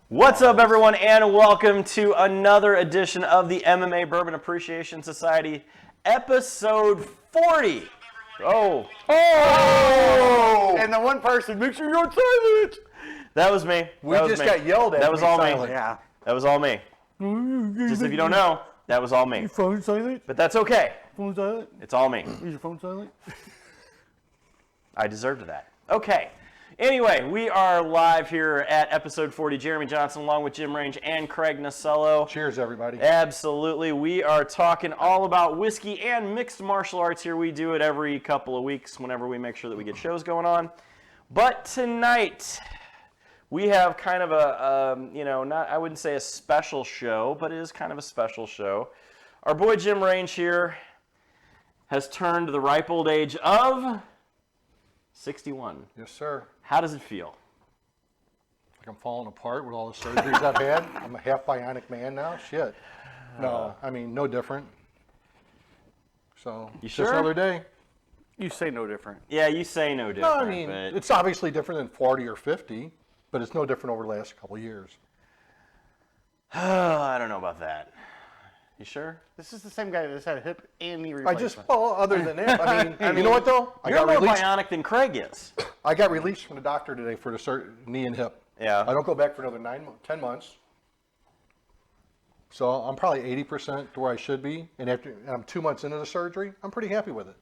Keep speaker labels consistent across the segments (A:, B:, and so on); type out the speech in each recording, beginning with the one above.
A: What's up, everyone, and welcome to another edition of the MMA Bourbon Appreciation Society, episode 40. Oh!
B: And the one person, make sure you're silent.
A: That was me.
B: We just got yelled at.
A: That was all me.
B: Yeah.
A: That was all me. Just if you don't know, that was all me.
B: Your phone silent?
A: But that's okay.
B: Phone silent?
A: It's all me.
B: Is your phone silent?
A: I deserved that. Okay. Anyway, we are live here at episode 40. Jeremy Johnson along with Jim Range and Craig Nasello.
B: Cheers, everybody.
A: Absolutely. We are talking all about whiskey and mixed martial arts here. We do it every couple of weeks whenever we make sure that we get shows going on. But tonight, we have kind of I wouldn't say a special show, but it is kind of a special show. Our boy Jim Range here has turned the ripe old age of 61.
B: Yes, sir.
A: How does it feel?
B: Like I'm falling apart with all the surgeries I've had. I'm a half bionic man now. Shit. No, I mean, no different. So,
A: You
B: just
A: sure?
B: another day.
C: You say no different.
A: Yeah, you say no
B: No,
A: different.
B: I mean,
A: but
B: it's obviously different than 40 or 50, but it's no different over the last couple of years.
A: I don't know about that. You sure?
C: This is the same guy that just had a hip and knee replacement.
B: Other than that, I mean, you know what though? I
A: You're
B: got
A: more
B: released.
A: bionic than Craig is.
B: I got released from the doctor today for the knee and hip.
A: Yeah.
B: I don't go back for another 10 months. So I'm probably 80% to where I should be, and I'm 2 months into the surgery. I'm pretty happy with it.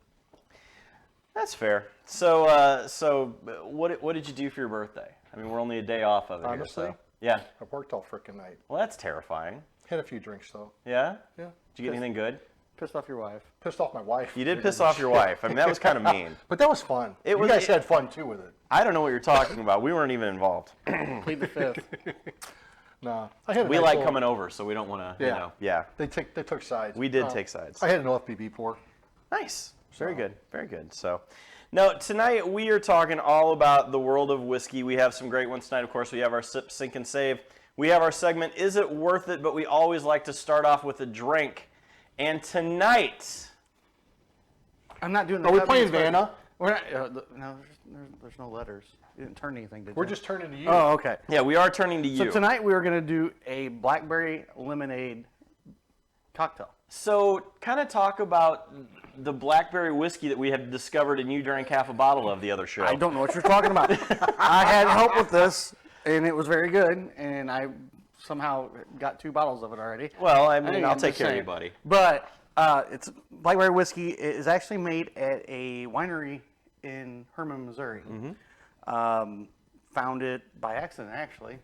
A: That's fair. So what did you do for your birthday? I mean, we're only a day off of it.
B: Honestly?
A: Here, so. Yeah.
B: I worked all frickin' night.
A: Well, that's terrifying.
B: Had a few drinks though.
A: Yeah?
B: Yeah.
A: Did you get anything good?
C: Pissed off your wife.
B: Pissed off my wife.
A: You did piss off your wife. I mean, that was kind of mean.
B: But that was fun. You guys had fun too with it.
A: I don't know what you're talking about. We weren't even involved.
C: Plead the fifth.
B: No, I had.
A: We like coming over, so we don't want to. Yeah.
B: They took sides.
A: We did take sides.
B: I had an OFBB pour.
A: Nice. Very good. Very good. So, now, tonight we are talking all about the world of whiskey. We have some great ones tonight. Of course, we have our Sip, Sink, and Save. We have our segment, Is It Worth It? But we always like to start off with a drink. And tonight...
C: I'm not doing the
B: Are we
C: cup
B: playing
C: because
B: Vanna?
C: We're not, no, there's no letters. You didn't turn anything, did you?
B: We're just turning to you.
C: Oh, okay.
A: Yeah, we are turning to you.
C: So tonight we are going to do a blackberry lemonade cocktail.
A: So, kind of talk about the blackberry whiskey that we have discovered and you drank half a bottle of the other show.
C: I don't know what you're talking about. I had help with this, and it was very good, and I somehow got 2 bottles of it already.
A: Well, I mean, I'll
C: I'm
A: take
C: just
A: care of you,
C: saying.
A: buddy.
C: But it's blackberry whiskey. It is actually made at a winery in Herman, Missouri. Found it by accident, actually.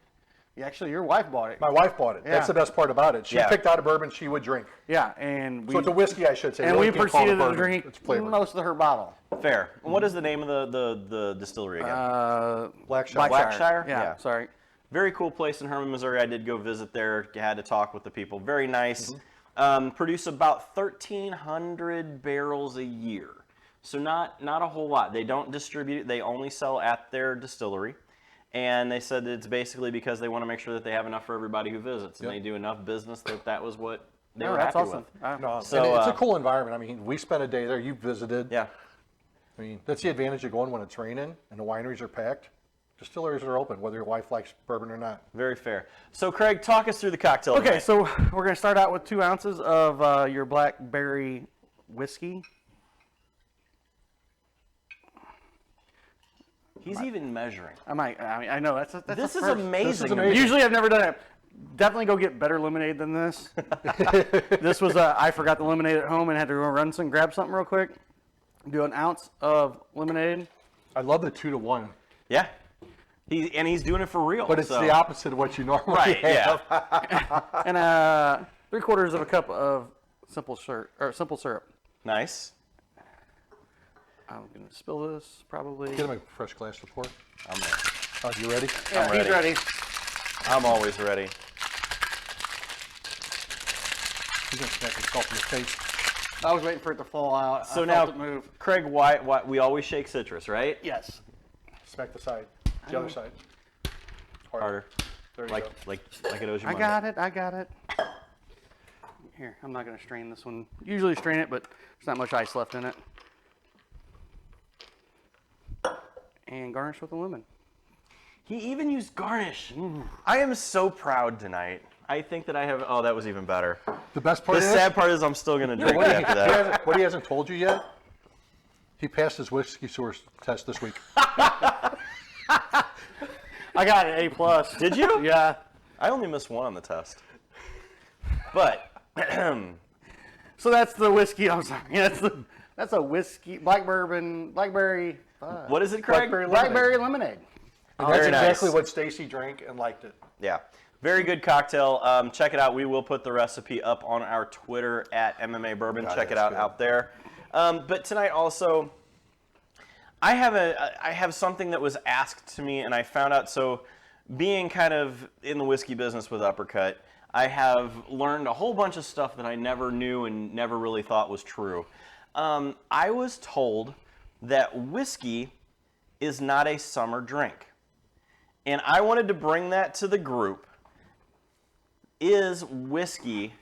C: Actually, your wife bought it.
B: My wife bought it.
C: Yeah.
B: That's the best part about it. She
A: Yeah.
B: picked out a bourbon she would drink.
C: Yeah, and we
B: So it's a whiskey, I should say.
C: and
B: You
C: we
B: can't call it
C: proceeded to
B: bourbon.
C: drink
B: It's flavored.
C: most of her bottle.
A: Fair. And what is the name of the distillery again?
B: Blackshire.
A: Blackshire?
C: Yeah,
A: Yeah.
C: sorry.
A: Very cool place in Herman, Missouri. I did go visit there. Had to talk with the people. Very nice. Produce about 1,300 barrels a year. So not a whole lot. They don't distribute. They only sell at their distillery. And they said that it's basically because they want to make sure that they have enough for everybody who visits. And they do enough business that was what they were
C: That's
A: happy
C: awesome.
A: with.
B: No,
A: So,
B: and it's a cool environment. I mean, we spent a day there. You visited.
A: Yeah.
B: I mean, that's the advantage of going when it's raining and the wineries are packed. Distilleries are open, whether your wife likes bourbon or not.
A: Very fair. So, Craig, talk us through the cocktail
C: Okay,
A: tonight.
C: so we're going to start out with 2 ounces of your blackberry whiskey.
A: He's even measuring.
C: I know that's
A: This
C: a
A: is
C: first.
A: amazing.
B: This is amazing.
C: Usually I've never done it. Definitely go get better lemonade than this. This was I forgot the lemonade at home and had to go grab something real quick. Do an ounce of lemonade.
B: I love the 2-to-1,
A: Yeah. He's doing it for real.
B: but it's
A: so.
B: the opposite of what you normally
A: Right,
B: have.
A: yeah.
C: And 3/4 of a cup of simple syrup.
A: Nice.
C: I'm gonna spill this probably.
B: Get him a fresh glass to pour.
A: I'm ready.
B: You ready?
C: Yeah,
A: I'm
C: he's ready.
A: I'm always ready.
B: He's going to smack himself in the face.
C: I was waiting for it to fall out.
A: So
C: I
A: now,
C: felt it move.
A: Craig, why we always shake citrus, right?
C: Yes.
B: Smack the side. The other side.
A: Harder.
B: There you
A: Like
B: go.
A: it owes you
C: I
A: money.
C: got it. Here, I'm not gonna strain this one. Usually strain it, but there's not much ice left in it. And garnish with a lemon.
A: He even used garnish. I am so proud tonight. I think that I have. Oh, that was even better.
B: The best part
A: The
B: is
A: sad part is I'm still gonna drink it after that.
B: what he hasn't told you yet. He passed his whiskey source test this week.
C: I got an A+.
A: Did you?
C: Yeah.
A: I only missed one on the test. But
C: So that's the whiskey. I'm sorry. That's a whiskey, blackberry.
A: what is it, Craig?
C: Blackberry lemonade.
B: And that's
A: Very nice.
B: exactly what Stacy drank and liked it.
A: Yeah. Very good cocktail. Check it out. We will put the recipe up on our Twitter at MMA Bourbon.
B: God,
A: Check it
B: that's
A: out
B: good.
A: there. But tonight also, I have something that was asked to me, and I found out. So, being kind of in the whiskey business with Uppercut, I have learned a whole bunch of stuff that I never knew and never really thought was true. I was told that whiskey is not a summer drink, and I wanted to bring that to the group. Is whiskey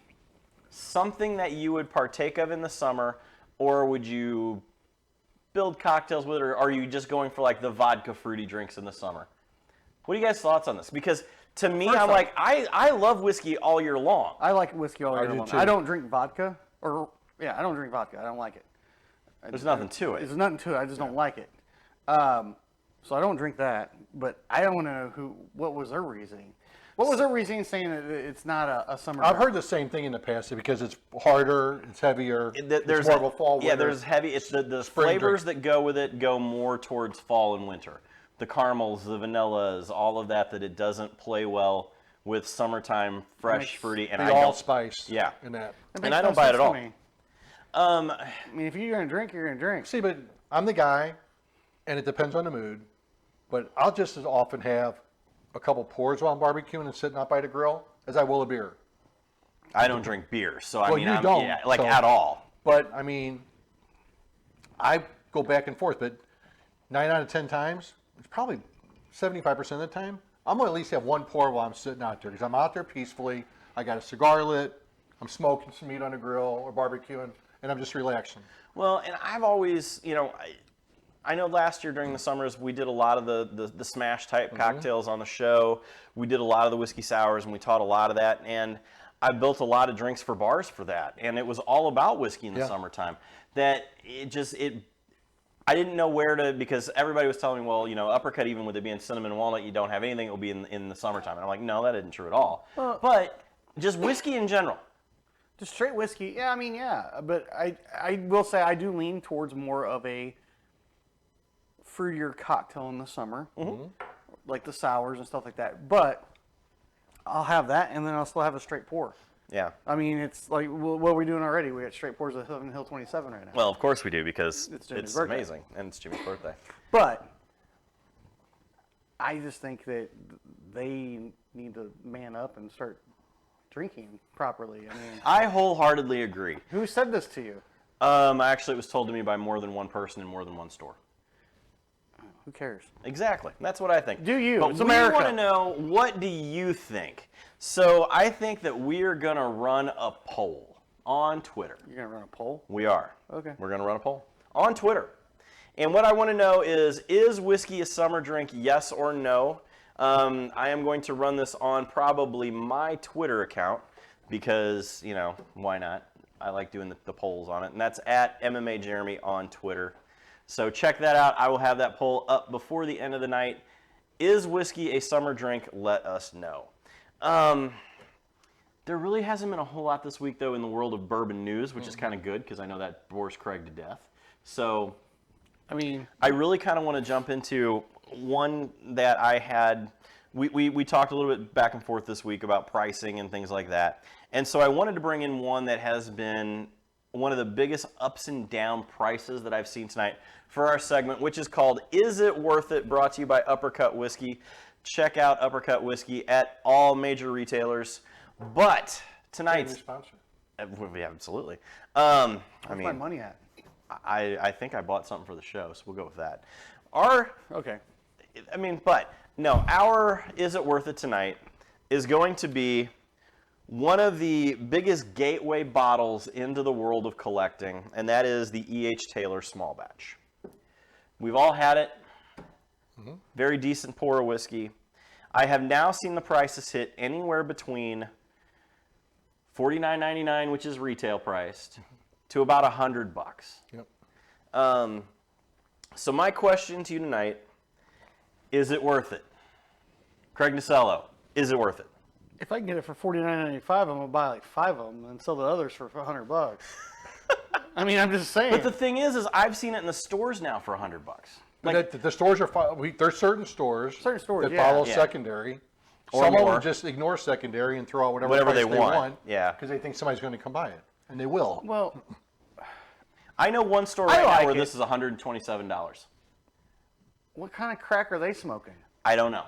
A: something that you would partake of in the summer, or would you build cocktails with it, or are you just going for like the vodka fruity drinks in the summer? What are you guys' thoughts on this? Because to me, I'm like, I love whiskey all year long.
C: I like whiskey all year
B: do
C: long.
B: too.
C: I don't drink vodka. I don't drink vodka. I don't like it.
A: There's nothing to it.
C: There's nothing to it. I just don't like it. So I don't drink that. But I don't want to know what was their reasoning. What was their reasoning saying that it's not a summer
B: I've
C: drink?
B: heard the same thing in the past because it's harder, it's heavier,
A: There's
B: it's more of a fall.
A: Yeah,
B: winter.
A: there's heavy. It's the
B: Spring
A: flavors
B: drink.
A: that go with it go more towards fall and winter. The caramels, the vanillas, all of that it doesn't play well with summertime fresh
C: makes
A: fruity. And
B: the
A: I don't.
B: allspice.
A: Yeah.
B: And that.
C: That
A: and
C: makes
A: I
C: no
A: don't buy it
C: sense
A: at all.
C: to me. I mean, if you're gonna drink, you're gonna drink.
B: See, but I'm the guy, and it depends on the mood. But I'll just as often have a couple pours while I'm barbecuing and sitting out by the grill as I will a beer.
A: I don't drink beer, so I
B: Well,
A: mean,
B: you
A: I'm,
B: don't,
A: yeah, like
B: so-
A: at all.
B: But I mean, I go back and forth. But 9 out of 10 times, it's probably 75% of the time, I'm gonna at least have one pour while I'm sitting out there because I'm out there peacefully. I got a cigar lit. I'm smoking some meat on the grill or barbecuing, and I'm just relaxing.
A: Well, and I've always, I know last year during the summers we did a lot of the smash type cocktails on the show. We did a lot of the whiskey sours, and we taught a lot of that. And I built a lot of drinks for bars for that, and it was all about whiskey in the
B: Yeah.
A: summertime. That I didn't know where to, because everybody was telling me, well, Uppercut, even with it being cinnamon and walnut, you don't have anything. It will be in the summertime. And I'm like, no, that isn't true at all. But just whiskey in general.
C: Just straight whiskey. Yeah, I mean, yeah. But I will say I do lean towards more of a fruitier cocktail in the summer, like the sours and stuff like that. But I'll have that, and then I'll still have a straight pour.
A: Yeah.
C: I mean, it's like what are we doing already? We got straight pours of Hill 27 right now.
A: Well, of course we do, because
C: It's Jimmy's
A: it's
C: birthday.
A: amazing, and it's Jimmy's birthday.
C: But I just think that they need to man up and start drinking properly. I mean,
A: I wholeheartedly agree.
C: who said this to you?
A: Actually, it was told to me by more than one person in more than one store.
C: Who cares?
A: Exactly. That's what I think.
C: Do you?
A: But
C: It's
A: we
C: America.
A: want to know, what do you think? So I think that we are going to run a poll on Twitter.
C: You're gonna run a poll?
A: We are.
C: Okay.
A: We're going to run a poll on Twitter. And what I want to know is whiskey a summer drink, yes or no? I am going to run this on probably my Twitter account because, why not? I like doing the polls on it. And that's at MMA Jeremy on Twitter. So check that out. I will have that poll up before the end of the night. Is whiskey a summer drink? Let us know. There really hasn't been a whole lot this week, though, in the world of bourbon news, which is kind of good because I know that bores Craig to death. So
C: I mean,
A: I really kind of want to jump into one that I had. We talked a little bit back and forth this week about pricing and things like that. And so I wanted to bring in one that has been one of the biggest ups and down prices that I've seen tonight for our segment, which is called Is It Worth It? Brought to you by Uppercut Whiskey. Check out Uppercut Whiskey at all major retailers. But tonight's...
B: Sponsor.
A: Yeah, absolutely. I
C: where's
A: mean,
C: my money at?
A: I think I bought something for the show, so we'll go with that.
C: Okay.
A: Our Is It Worth It tonight is going to be one of the biggest gateway bottles into the world of collecting, and that is the E.H. Taylor Small Batch. We've all had it. Very decent pour of whiskey. I have now seen the prices hit anywhere between $49.99, which is retail priced, to about $100.
B: Yep.
A: So my question to you tonight, is it worth it? Craig Nasello, is it worth it?
C: If I can get it for $49.95, I'm gonna buy like 5 of them and sell the others for $100. I mean, I'm just saying.
A: But the thing is I've seen it in the stores now for $100. Like,
B: the stores are there's certain stores that follow
A: Yeah.
B: secondary.
A: Or
B: Some of
A: more.
B: them just ignore secondary and throw out whatever
A: Whatever
B: price
A: they want. Yeah.
B: because they think somebody's going to come buy it, and they will.
C: well,
A: I know one store
C: I
A: right
C: like
A: now where
C: it.
A: this is $127.
C: what kind of crack are they smoking?
A: I don't know.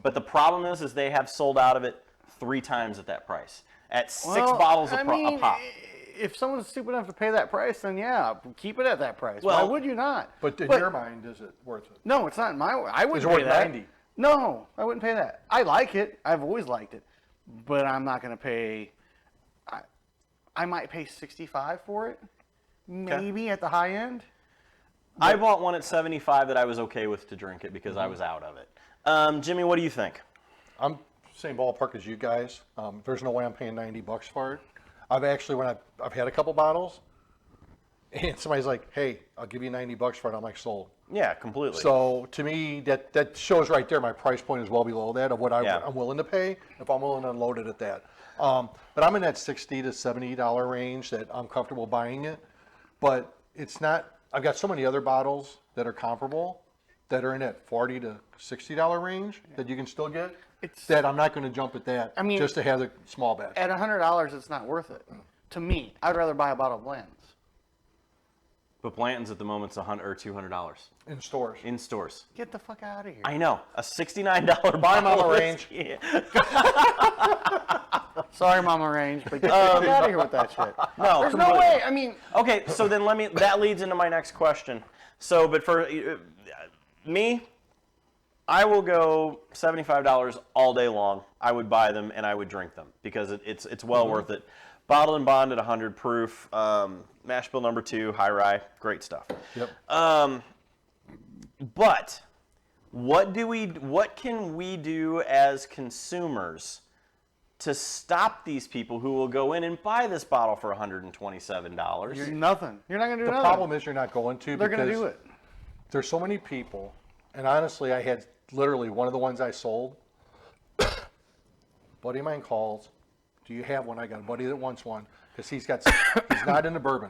A: But the problem is they have sold out of it 3 times at that price. At 6 bottles a pop.
C: If someone's stupid enough to pay that price, then yeah, keep it at that price.
A: Well,
C: why would you not?
B: But in your mind, is it worth it?
C: No, it's not in my. I wouldn't
B: Is it
C: pay
B: worth
C: that.
B: 90?
C: No, I wouldn't pay that. I like it. I've always liked it, but I'm not going to pay. I might pay 65 for it, maybe at the high end.
A: I bought one at 75 that I was okay with to drink it because I was out of it. Jimmy, what do you think?
B: I'm same ballpark as you guys. There's no way I'm paying $90 for it. I've actually, I've had a couple bottles, and somebody's like, "Hey, I'll give you $90 for it." I'm like, "Sold."
A: Yeah, completely.
B: So to me, that shows right there my price point is well below that of what I'm willing to pay if I'm willing to unload it at that. But I'm in that $60 to $70 range that I'm comfortable buying it. But it's not. I've got so many other bottles that are comparable that are in that $40 to $60 range that you can still get. That I'm not going to jump at that.
C: I mean,
B: just to have the small batch.
C: At $100, it's not worth it. To me, I'd rather buy a bottle of Blanton's.
A: But Blanton's at the moment's $100 or $200
B: In stores.
A: in stores.
C: Get the fuck out of here.
A: I know, a $69
B: Buy 'em on
A: bottle
B: the
A: of
B: range.
A: whiskey.
C: Sorry, Mama Range, but get out of here with that shit.
A: No,
C: There's no
A: completely.
C: way. I mean,
A: Okay, so then that leads into my next question. So, but for me, I will go $75 all day long. I would buy them and I would drink them because it's well worth it. Bottled and bond at 100 proof. Mash bill number 2, high rye, great stuff.
B: Yep.
A: But what can we do as consumers to stop these people who will go in and buy this bottle for $127?
C: you're nothing. You're not going to do
B: The
C: nothing.
B: problem is you're not going to.
C: They're going to
B: because
C: do it.
B: There's so many people, and honestly, I had literally one of the ones I sold. Buddy of mine calls, "Do you have one?" I got a buddy that wants one because he's not into bourbon,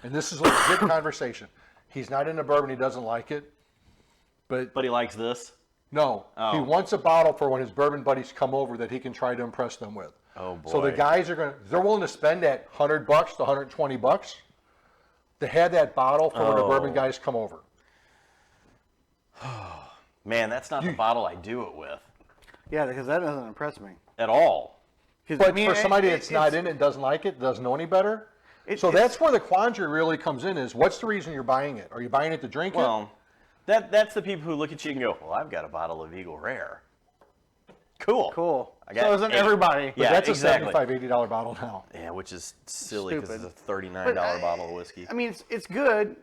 B: and this is a good conversation. He's not into bourbon. He doesn't like it, but
A: But he likes this.
B: no, he wants a bottle for when his bourbon buddies come over that he can try to impress them with.
A: Oh boy.
B: So the guys they're willing to spend that $100 to $120 to have that bottle for when the bourbon guys come over.
A: Man, that's not the bottle I do it with
C: Yeah, because that doesn't impress me.
A: at all.
C: 'Cause,
B: But
C: I mean,
B: for somebody that's not
C: it's-
B: in it, doesn't like it, doesn't know any better. So
C: it's-
B: that's where the quandary really comes in: is what's the reason you're buying it? Are you buying it to drink it?
A: Well, that's the people who look at you and go, "Well, I've got a bottle of Eagle Rare. Cool.
C: Cool.
A: I got
C: So isn't
A: 8.
C: everybody?
A: Yeah,
B: That's
A: exactly.
B: a $75, $80 bottle now.
A: Yeah, which is silly because
C: Stupid.
A: it's a $39 bottle of whiskey.
C: I mean, it's good,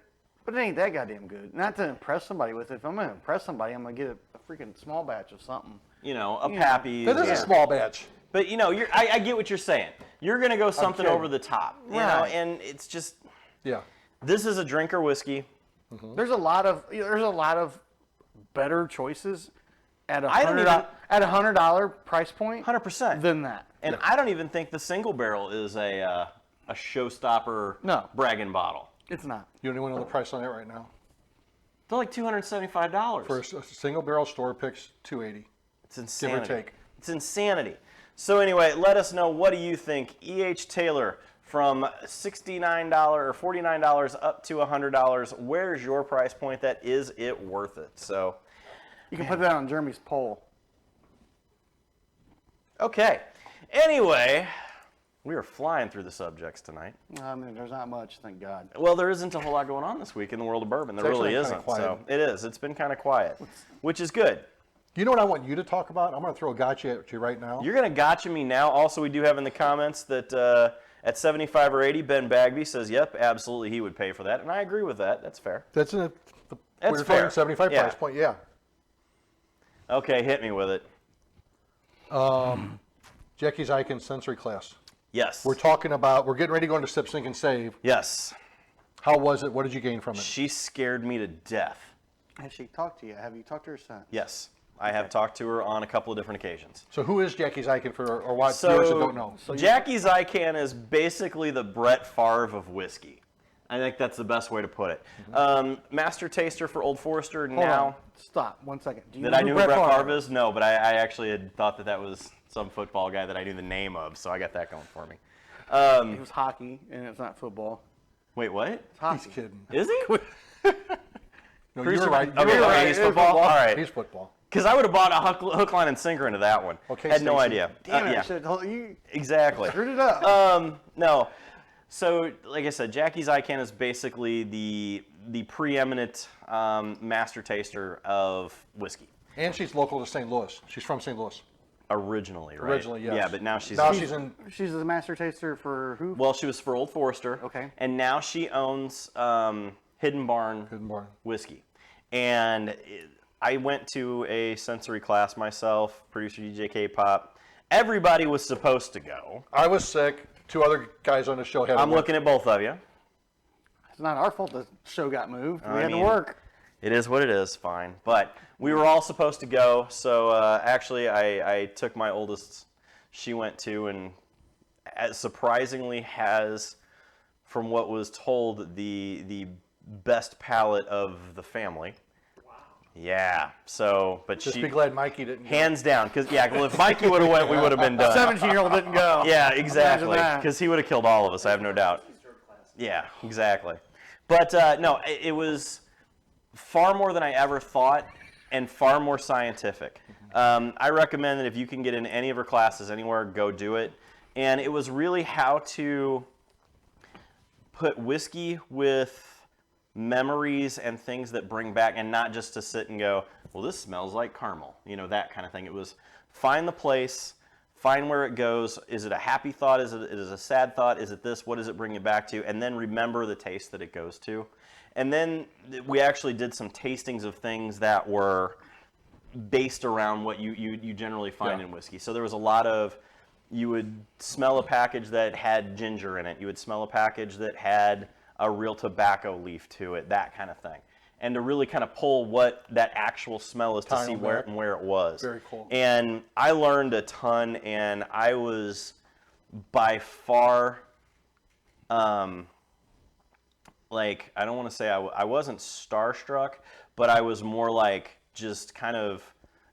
C: but it ain't that goddamn good. Not to impress somebody with it. If I'm going to impress somebody, I'm going to get a freaking small batch of something.
A: You know, a
C: Yeah.
A: Pappy.
B: That is a small batch.
A: But you know, I get what you're saying. You're gonna go something
B: kidding.
A: over the top, you know,
C: Right.
A: and it's just
B: Yeah.
A: this is a drinker whiskey.
C: There's a lot of better choices at a
A: I don't even-
C: $100 price point
A: 100%.
C: than that.
A: And I don't even think the single barrel is a showstopper
C: No.
A: bragging bottle.
C: It's not.
B: You don't even know the price on it right now.
A: They're like $275.
B: For a single barrel store picks $280.
A: It's insanity.
B: take.
A: It's insanity. So anyway, let us know, what do you think? E.H. Taylor, from $69 or $49 up to $100. Where's your price point? That is it worth it? So,
C: You can put that on Jeremy's poll.
A: okay. Anyway, we are flying through the subjects tonight.
C: I mean, there's not much, thank God.
A: Well, there isn't a whole lot going on this week in the world of bourbon. There
B: It's
A: really
B: actually kinda
A: isn't. So
B: quiet.
A: it is. It's been kind of quiet, which is good.
B: You know what I want you to talk about? I'm going to throw a gotcha at you right now.
A: You're going to gotcha me now. Also, we do have in the comments that at 75 or 80, Ben Bagby says, yep, absolutely, he would pay for that. And I agree with that. That's fair.
B: That's in the
A: That's
B: we're
A: fair.
B: talking 75
A: Yeah.
B: price point. Yeah.
A: Okay, hit me with it.
B: Jackie's Icon sensory class.
A: Yes.
B: We're getting ready to go into Sip, Sync, and Save.
A: Yes.
B: How was it? What did you gain from it?
A: She scared me to death.
C: Has she talked to you? Have you talked to her since?
A: Yes. I have talked to her on a couple of different occasions.
B: So who is Jackie's Icon or what viewers that don't know?
A: Jackie's Icon is basically the Brett Favre of whiskey. I think that's the best way to put it. Master taster for Old Forester
C: Hold on.
A: now.
C: Stop 1 second. Do you
A: That
C: know
A: I
C: who
A: knew who Brett Favre is? No, but I actually had thought that was some football guy that I knew the name of, so I got that going for me.
C: It was hockey, and it's not football.
A: Wait, what?
C: It's hockey.
B: He's kidding.
A: Is he?
B: No,
A: Pretty
B: you're
A: sure-
B: right.
A: okay,
B: You're
A: okay,
B: right.
A: he's
B: It is
A: football? All right.
B: He's football.
A: Because I would have bought a hook, line, and sinker into that one.
B: Okay,
A: Had no
B: Stacey.
A: idea.
C: Damn it!
A: Yeah,
C: I should have told you.
A: exactly.
C: Screwed it up.
A: No. So, like I said, Jackie's Icon is basically the preeminent master taster of whiskey.
B: And she's local to St. Louis. She's from St. Louis.
A: Originally, right?
B: Originally, yes.
A: Yeah, but now she's
B: in.
C: She's the master taster for who?
A: well, she was for Old Forester.
C: Okay.
A: And now she owns Hidden Barn whiskey. And I went to a sensory class myself, producer DJ K-Pop. Everybody was supposed to go.
B: I was sick. 2 other guys on the show had.
A: I'm looking at both of you.
C: It's not our fault the show got moved. We
A: I
C: had to
A: mean,
C: work.
A: It is what it is, fine. But we were all supposed to go, so actually I took my oldest. She went too, and surprisingly has, from what was told, the best palate of the family. Wow. Yeah. So, but
B: Just
A: she
B: be glad Mikey didn't. Go.
A: hands down, because well, if Mikey would have went, we would have been done.
C: 17-year-old didn't go.
A: Yeah, exactly.
C: Imagine that.
A: Because he would have killed all of us, I have no doubt. Yeah, exactly. But no, it was far more than I ever thought and far more scientific. I recommend that if you can get in any of her classes anywhere, go do it. And it was really how to put whiskey with memories and things that bring back, and not just to sit and go, well, this smells like caramel, that kind of thing. It was find the place, find where it goes. Is it a happy thought? Is it a sad thought? Is it this? What does it bring you back to? And then remember the taste that it goes to. And then we actually did some tastings of things that were based around what you generally find in whiskey. So there was a lot of, you would smell a package that had ginger in it. You would smell a package that had a real tobacco leaf to it, that kind of thing. And to really kind of pull what that actual smell is to see where it was.
B: Very cool.
A: And I learned a ton, and I was by far, like, I don't want to say I wasn't starstruck, but I was more like just kind of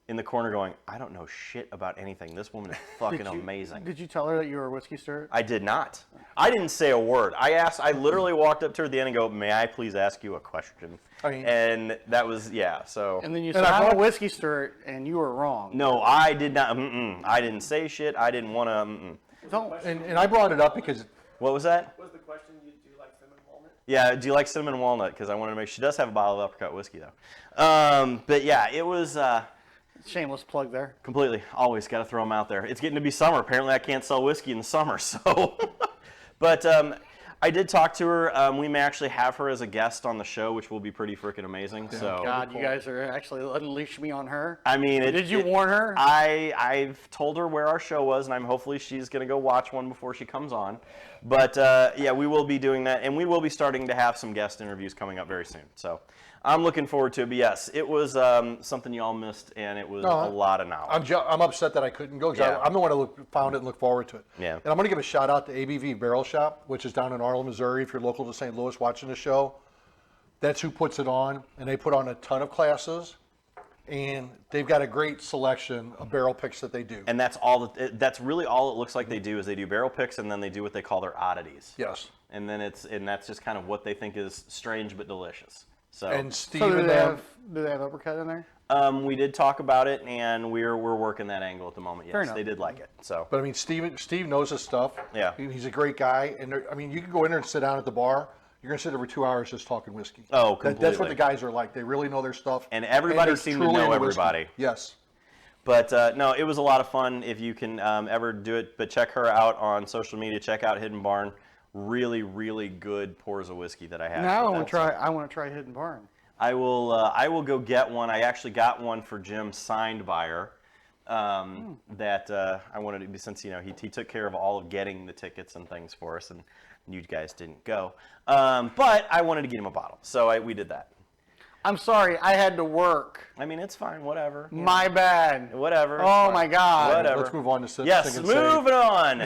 A: in the corner going, I don't know shit about anything. This woman is fucking amazing.
C: Did you tell her that you were a whiskey stirrer?
A: I did not. I didn't say a word. I literally walked up to her at the end and go, may I please ask you a question? And that was, so.
C: And then you said, I'm a whiskey stirrer, and you were wrong.
A: No, I did not. I didn't say shit. I didn't want to.
C: Don't.
B: And I brought it up because.
A: What was that?
D: What was the question? Do you like cinnamon walnut?
A: Yeah, do you like cinnamon walnut? Because I wanted to make. She does have a bottle of apricot whiskey though. But yeah, it was
C: Shameless plug there.
A: completely. Always got to throw them out there. It's getting to be summer. Apparently, I can't sell whiskey in the summer. So, but I did talk to her. We may actually have her as a guest on the show, which will be pretty freaking amazing. So,
C: God, you guys are actually unleash me on her.
A: I mean,
C: Did you warn her?
A: I've told her where our show was, and hopefully she's going to go watch one before she comes on. But yeah, we will be doing that, and we will be starting to have some guest interviews coming up very soon. So I'm looking forward to it. But yes, it was something you all missed, and it was a lot of knowledge.
B: I'm upset that I couldn't go because I'm the one who found it and looked forward to it.
A: Yeah.
B: And I'm going to give a shout out to ABV Barrel Shop, which is down in Arlen, Missouri. If you're local to St. Louis watching the show, that's who puts it on, and they put on a ton of classes. And they've got a great selection of barrel picks that they do.
A: And that's all. That's really all it looks like they do is they do barrel picks, and then they do what they call their oddities.
B: Yes.
A: And then that's just kind of what they think is strange but delicious. So.
B: And Steve
C: So do
B: and
C: they
B: them.
C: have uppercut in there?
A: We did talk about it, and we're working that angle at the moment.
C: Fair
A: Yes,
C: enough.
A: they did like it. So.
B: But I mean, Steve knows his stuff.
A: Yeah.
B: He's a great guy. And I mean, you can go in there and sit down at the bar. You're going to sit there for 2 hours just talking whiskey.
A: Oh,
B: That's what
A: completely.
B: the guys are like. They really know their stuff.
A: And everybody
B: they're
A: seemed to
B: truly
A: know
B: into whiskey.
A: everybody.
B: Yes.
A: But no, it was a lot of fun if you can ever do it. But check her out on social media. Check out Hidden Barn. Really, really good pours of whiskey that I have.
C: Now I want to try Hidden Barn.
A: I will go get one. I actually got one for Jim signed by her. That I wanted to be, since he took care of all of getting the tickets and things for us, and you guys didn't go. But I wanted to get him a bottle, so we did that.
C: I'm sorry, I had to work.
A: I mean, it's fine, whatever.
C: My bad.
A: Whatever.
C: Oh my God.
A: Whatever.
B: Let's move on to Sip,
A: Yes,
B: Sink, and Save.
A: moving on.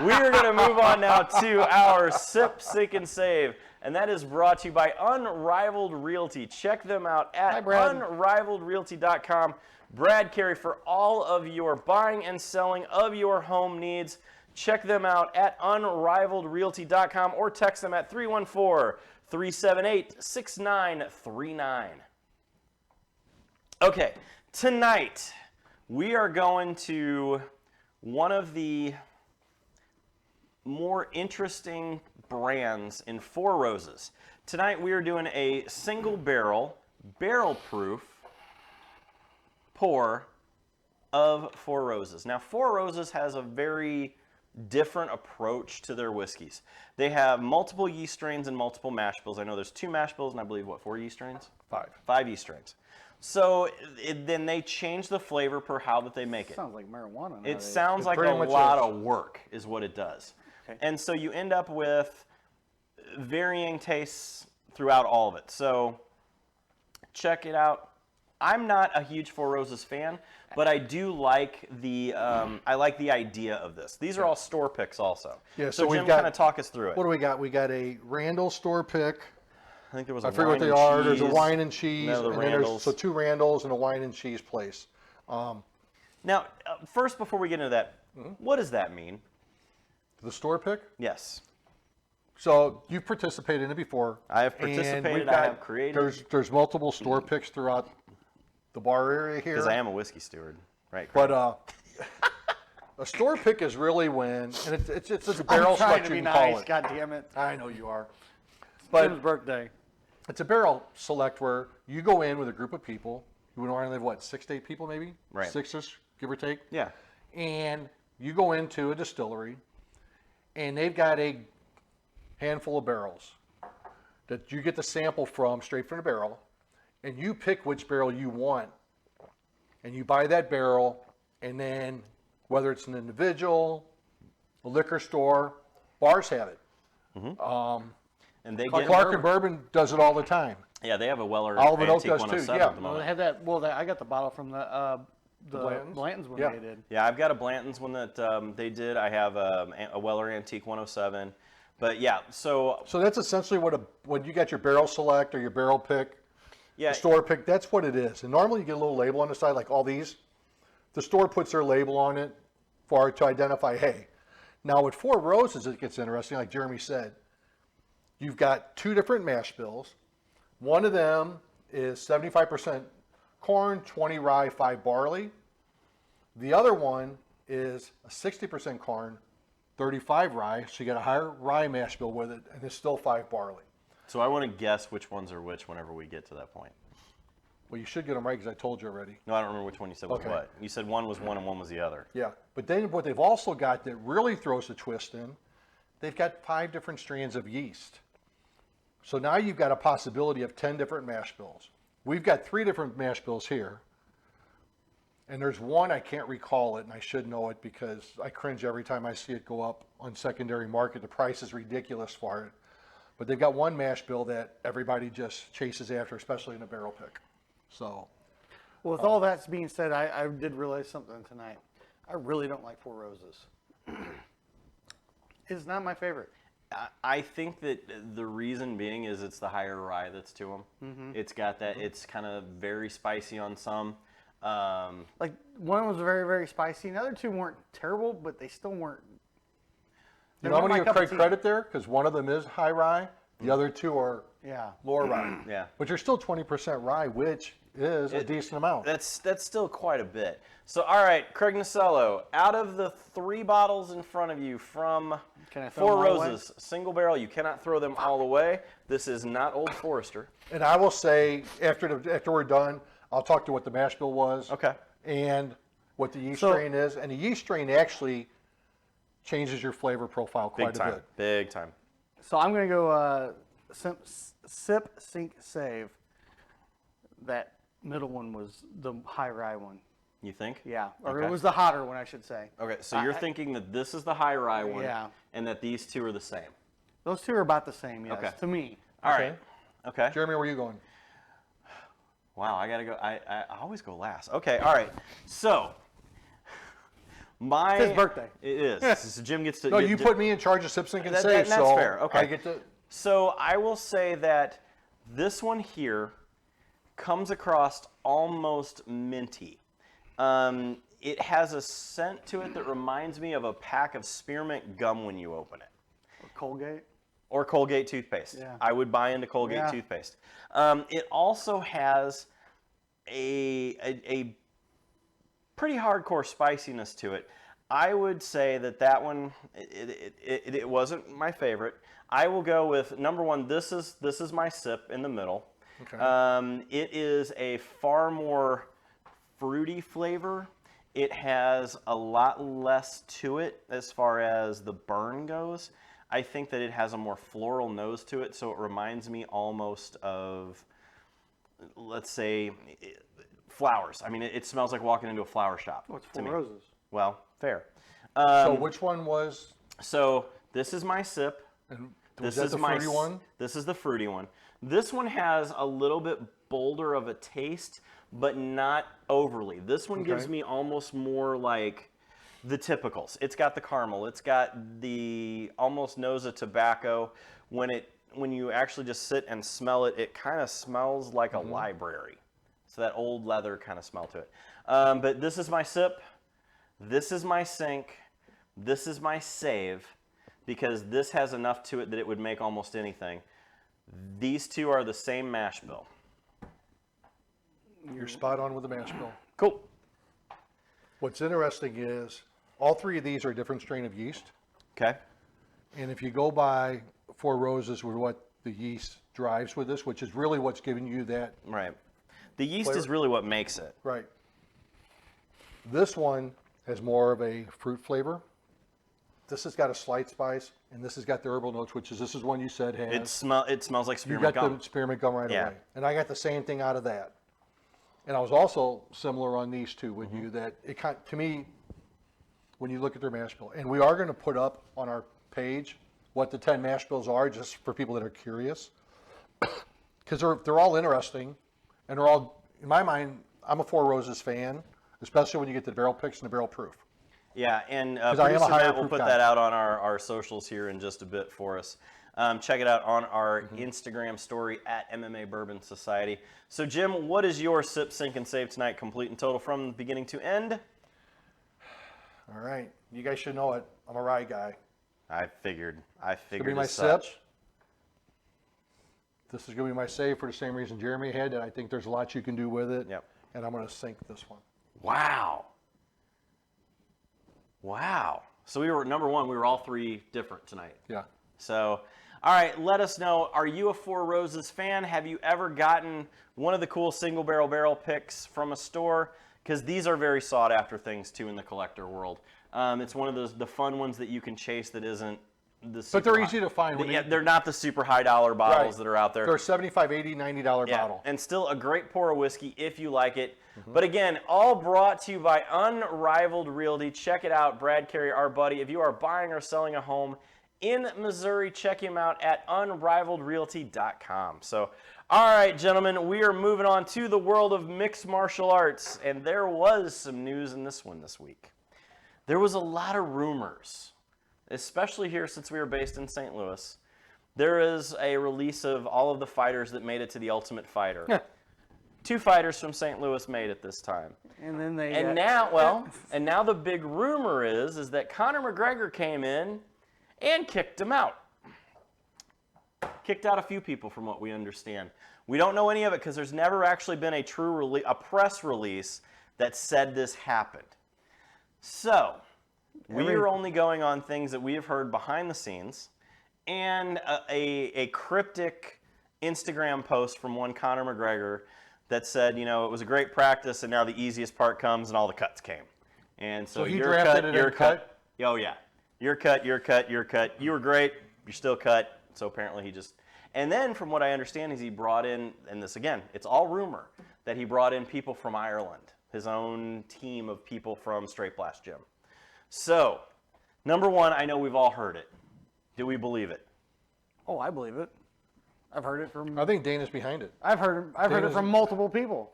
A: We are going to move on now to our Sip, Sink, and Save. And that is brought to you by Unrivaled Realty. Check them out at unrivaledrealty.com. Brad Carey for all of your buying and selling of your home needs. Check them out at unrivaledrealty.com or text them at 314-378-6939. Okay, tonight we are going to one of the more interesting brands in Four Roses. Tonight we are doing a single barrel proof pour of Four Roses. Now, Four Roses has a very different approach to their whiskeys. They have multiple yeast strains and multiple mash bills. I know there's 2 mash bills and I believe, 4 yeast strains?
B: 5.
A: 5 yeast strains. So then they change the flavor per how that they make it.
C: Sounds like marijuana.
A: It
C: nowadays.
A: sounds like a
B: pretty much
A: lot
B: is.
A: of work is what it does.
C: Okay.
A: And so you end up with varying tastes throughout all of it. So check it out. I'm not a huge Four Roses fan, but I do like the idea of this. These are all store picks also.
B: Yeah,
A: So
B: so we've
A: Jim,
B: got-
A: kind of talk us through it.
B: What do we got? We got a Randall store pick.
A: I think there was
B: I
A: a
B: forget what
A: wine
B: they
A: and
B: are. There's a
A: cheese.
B: wine and cheese.
A: No, the
B: and then
A: Randalls.
B: so 2 Randalls and a wine and cheese place.
A: Now, first, before we get into that, what does that mean?
B: The store pick.
A: Yes.
B: So you've participated in it before.
A: I have
B: and
A: participated,
B: we've
A: I
B: got-
A: have created.
B: There's multiple store picks throughout the bar area here.
A: Because I am a whiskey steward, right?
B: But a store pick is really when, and it's a barrel
C: I'm trying
B: select
C: to
B: you
C: be
B: can call
C: nice.
B: it.
C: God damn it.
B: I know you are.
C: Jim's
B: But
C: birthday.
B: it's a barrel select where you go in with a group of people. You would want to live 6 to 8 people maybe,
A: Right.
B: 6ish, give or take.
A: Yeah.
B: And you go into a distillery, and they've got a handful of barrels that you get the sample from straight from the barrel, and you pick which barrel you want, and you buy that barrel, and then whether it's an individual, a liquor store, bars have it.
A: And they
B: Clark and Bourbon does it all the time.
A: Yeah, they have a Weller
B: Olive and Oak
A: Antique
B: does too,
A: 107
B: yeah.
A: at the
C: Well, they
A: moment.
C: had that. Well, I got the bottle from the
B: Blanton's?
C: Blanton's one
B: Yeah.
C: they did.
A: Yeah, I've got a Blanton's one that they did. I have a Weller Antique 107. But yeah, so
B: So that's essentially when you got your barrel select or your barrel pick,
A: yeah,
B: the store pick, that's what it is. And normally you get a little label on the side, like all these. The store puts their label on it to identify, hey. Now with Four Roses, it gets interesting, like Jeremy said. You've got 2 different mash bills. One of them is 75% corn, 20 rye, 5 barley. The other one is a 60% corn, 35 rye, so you got a higher rye mash bill with it, and it's still 5 barley.
A: so I want to guess which ones are which whenever we get to that point.
B: Well, you should get them right because I told you already.
A: No, I don't remember which one you said was
B: Okay.
A: what. You said one was one and one was the other.
B: Yeah, but then what they've also got that really throws a twist in, they've got 5 different strands of yeast. So now you've got a possibility of 10 different mash bills. We've got 3 different mash bills here. And there's one, I can't recall it, and I should know it because I cringe every time I see it go up on secondary market. The price is ridiculous for it. But they've got one mash bill that everybody just chases after, especially in a barrel pick. So,
C: Well, with all that being said, I did realize something tonight. I really don't like Four Roses. It's not my favorite.
A: I think that the reason being is it's the higher rye that's to them. It's got that. It's kind of very spicy on some.
C: Like one was very, very spicy. And the other 2 weren't terrible, but they still weren't.
B: you know, I'm going to
C: my
B: give
C: cup of
B: Craig
C: tea.
B: credit there because one of them is high rye. The other 2 are
C: Yeah.
B: lower rye.
A: Yeah.
B: But you're still 20% rye, which is a decent amount.
A: That's still quite a bit. So, all right, Craig Nasello, out of the 3 bottles in front of you from
C: Can I throw
A: Four
C: them all away?
A: Roses, single barrel, you cannot throw them all away. This is not Old Forester.
B: And I will say, after we're done, I'll talk to what the mash bill was.
A: Okay.
B: And what the yeast
C: So-
B: strain is. And the yeast strain actually changes your flavor profile
A: Big
B: quite a
A: time.
B: bit.
A: Big time.
C: So I'm going to go sip, sink, save. that middle one was the high rye one.
A: You think?
C: Yeah, or
A: Okay.
C: it was the hotter one, I should say.
A: Okay, so you're thinking that this is the high rye one,
C: Yeah.
A: and that these two are the same.
C: Those two are about the same, yes,
A: Okay.
C: to me.
A: All right. Okay.
B: Jeremy, where are you going?
A: Wow, I gotta go. I always go last. Okay. All right. So my
C: It's his birthday.
A: It is. So Jim gets to.
B: No, you put me in charge of Sip, Sync, and
A: That-
B: Save,
A: that's
B: so
A: fair. Okay.
B: I get to.
A: So I will say that this one here comes across almost minty. It has a scent to it that reminds me of a pack of spearmint gum when you open it.
C: Or Colgate.
A: Or Colgate toothpaste.
C: Yeah.
A: I would buy into Colgate
C: Yeah.
A: toothpaste. It also has a pretty hardcore spiciness to it. I would say that one it wasn't my favorite. I will go with number one. This is my sip in the middle.
B: Okay.
A: It is a far more fruity flavor. It has a lot less to it as far as the burn goes. I think that it has a more floral nose to it, so it reminds me almost of, let's say, flowers. I mean, it smells like walking into a flower shop.
C: Oh, it's
A: to
C: Four
A: me.
C: Roses.
A: Well, fair.
B: So which one was?
A: So this is my sip.
B: And
A: This
B: was that
A: is
B: the
A: my
B: fruity one?
A: This is the fruity one. This one has a little bit bolder of a taste, but not overly. This one gives
B: Okay.
A: me almost more like the typicals. It's got the caramel. It's got the almost nose of tobacco. When you actually just sit and smell it, it kind of smells like a library. So that old leather kind of smell to it. But this is my sip. This is my sink. This is my save, because this has enough to it that it would make almost anything. These two are the same mash bill.
B: You're spot on with the mash bill.
A: Cool.
B: What's interesting is all three of these are a different strain of yeast.
A: Okay.
B: And if you go by Four Roses with what the yeast drives with this, which is really what's giving you that,
A: Right. The yeast
B: Flavor.
A: is really what makes it.
B: right. This one has more of a fruit flavor. This has got a slight spice, and this has got the herbal notes, this is one you said has.
A: It smells like
B: You
A: spearmint
B: got
A: gum.
B: the spearmint gum right
A: Yeah.
B: away. And I got the same thing out of that. And I was also similar on these two with
A: Mm-hmm.
B: you, that it kind to me, when you look at their mash bill, and we are going to put up on our page what the 10 mash bills are, just for people that are curious. Because they're all interesting, and they're all, in my mind, I'm a Four Roses fan, especially when you get the barrel picks and the barrel proof.
A: Yeah, and
B: I am a
A: producer
B: higher
A: Matt will
B: proof
A: put
B: guy.
A: that out on our socials here in just a bit for us. Check it out on our Instagram story at MMA Bourbon Society. So, Jim, what is your sip, sink, and save tonight, complete and total from beginning to end?
B: All right, you guys should know it. I'm a rye guy.
A: I figured
B: Gonna be my
A: as
B: sip.
A: such.
B: This is going to be my save for the same reason Jeremy had, and I think there's a lot you can do with it.
A: Yep.
B: And I'm going to sink this one.
A: Wow. Wow. So we were number one. We were all three different tonight.
B: Yeah.
A: So, all right, let us know. Are you a Four Roses fan? Have you ever gotten one of the cool single barrel picks from a store? Because these are very sought after things too in the collector world. It's one of the fun ones that you can chase that isn't the super
B: But they're
A: high-
B: easy to find.
A: Yeah, they're not the super high dollar bottles that are out there.
B: They're $75, $80, $90
A: Yeah,
B: bottle.
A: and still a great pour of whiskey if you like it. But again, all brought to you by Unrivaled Realty. Check it out, Brad Carey, our buddy. If you are buying or selling a home in Missouri, check him out at unrivaledrealty.com. So, all right, gentlemen, we are moving on to the world of mixed martial arts, and there was some news in this one this week. There was a lot of rumors, especially here since we were based in St. Louis. There is a release of all of the fighters that made it to the Ultimate Fighter. 2 fighters from St. Louis made it this time.
C: And then they
A: And now the big rumor is that Conor McGregor came in and kicked him out. Kicked out a few people from what we understand. We don't know any of it because there's never actually been a press release that said this happened. So, we are only going on things that we have heard behind the scenes and a cryptic Instagram post from one Conor McGregor that said, it was a great practice and now the easiest part comes and all the cuts came. And so
B: he
A: you're
B: drafted
A: cut,
B: it
A: you're
B: and
A: cut. Oh yeah. You're cut, you're cut, you're cut. You were great, you're still cut. So apparently he just, and then from what I understand is he brought in, and this again, it's all rumor, that he brought in people from Ireland, his own team of people from Straight Blast Gym. So, number one, I know we've all heard it. Do we believe it?
C: Oh, I believe it. I've heard it from.
B: I think Dana's behind it.
C: I've heard it from multiple people.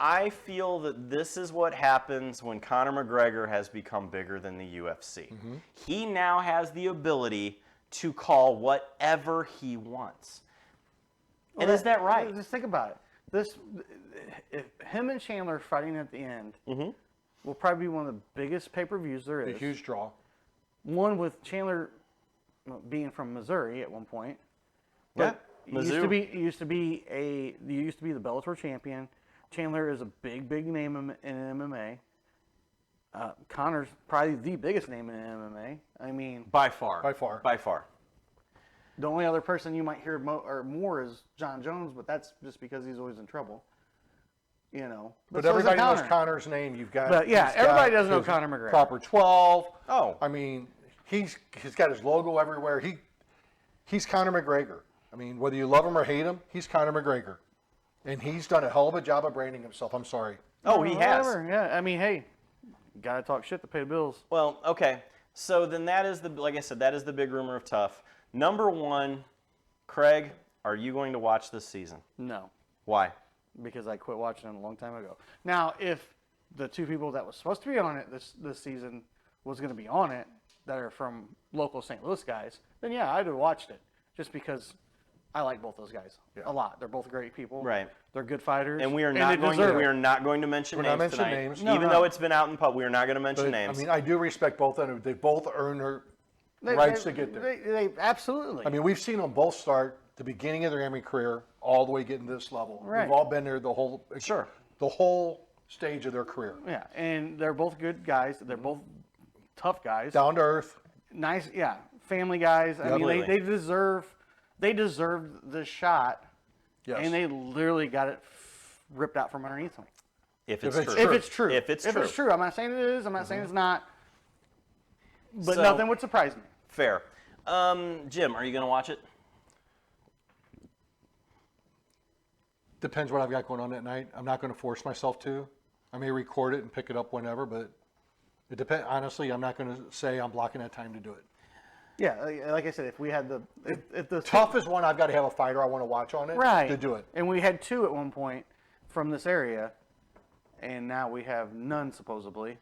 A: I feel that this is what happens when Conor McGregor has become bigger than the UFC. He now has the ability to call whatever he wants. And is that right?
C: Just think about it. If him and Chandler fighting at the end will probably be one of the biggest pay-per-views there
B: A
C: is.
B: huge draw.
C: One with Chandler being from Missouri at one point.
A: Yeah,
C: He used to be the Bellator champion. Chandler is a big name in MMA. Conor's probably the biggest name in MMA. I mean,
A: By far.
B: By far.
A: By far.
C: the only other person you might hear more is John Jones, but that's just because he's always in trouble. You know.
B: But
C: so is
B: everybody knows
C: Conor.
B: Connor's name. You've got.
C: But yeah,
B: he's
C: everybody
B: got
C: does know
B: his
C: Conor McGregor.
B: Proper 12.
A: Oh.
B: I mean, he's got his logo everywhere. He's Conor McGregor. I mean, whether you love him or hate him, he's Conor McGregor. And he's done a hell of a job of branding himself. I'm sorry.
A: Oh, he has.
C: Whatever. Yeah, I mean, hey, gotta talk shit to pay the bills.
A: Well, okay. So then that is like I said, that is the big rumor of Tough. Number one, Craig, are you going to watch this season?
C: No,
A: Why?
C: because I quit watching it a long time ago. Now, if the two people that was supposed to be on it this season was going to be on it, that are from local St. Louis guys, then yeah, I'd have watched it just because I like both those guys a lot. They're both great people.
A: Right.
C: They're good fighters.
A: And we are
C: they
A: not going to,
C: deserve
A: we
C: it.
A: are not going to mention
B: We're not
A: names
B: mentioning
A: tonight.
B: names.
C: No,
A: Even
C: no.
A: though it's been out in public, we are not going to mention
B: But,
A: names.
B: I mean, I do respect both of them. They both earn their rights to get there.
C: They absolutely.
B: I mean, we've seen them both start the beginning of their MMA career all the way getting to this level.
C: Right.
B: We've all been there the whole stage of their career.
C: yeah, and they're both good guys. They're both tough guys.
B: Down to earth.
C: Nice, yeah, family guys. I mean,
A: Completely.
C: they deserved the shot,
B: Yes.
C: and they literally got it ripped out from underneath them.
A: if it's
B: it's
A: true.
B: true.
C: If it's true.
A: If it's true.
C: I'm not saying it is. I'm not saying it's not. But
A: So-
C: nothing would surprise me.
A: Fair. Jim, are you going to watch it?
B: Depends what I've got going on that night. I'm not going to force myself to. I may record it and pick it up whenever, but it depends. Honestly, I'm not going to say I'm blocking that time to do it.
C: Yeah, like I said, if we had if the
B: Toughest one, I've got to have a fighter I want to watch on it
C: right
B: to do it.
C: and we had two at one point from this area, and now we have none supposedly,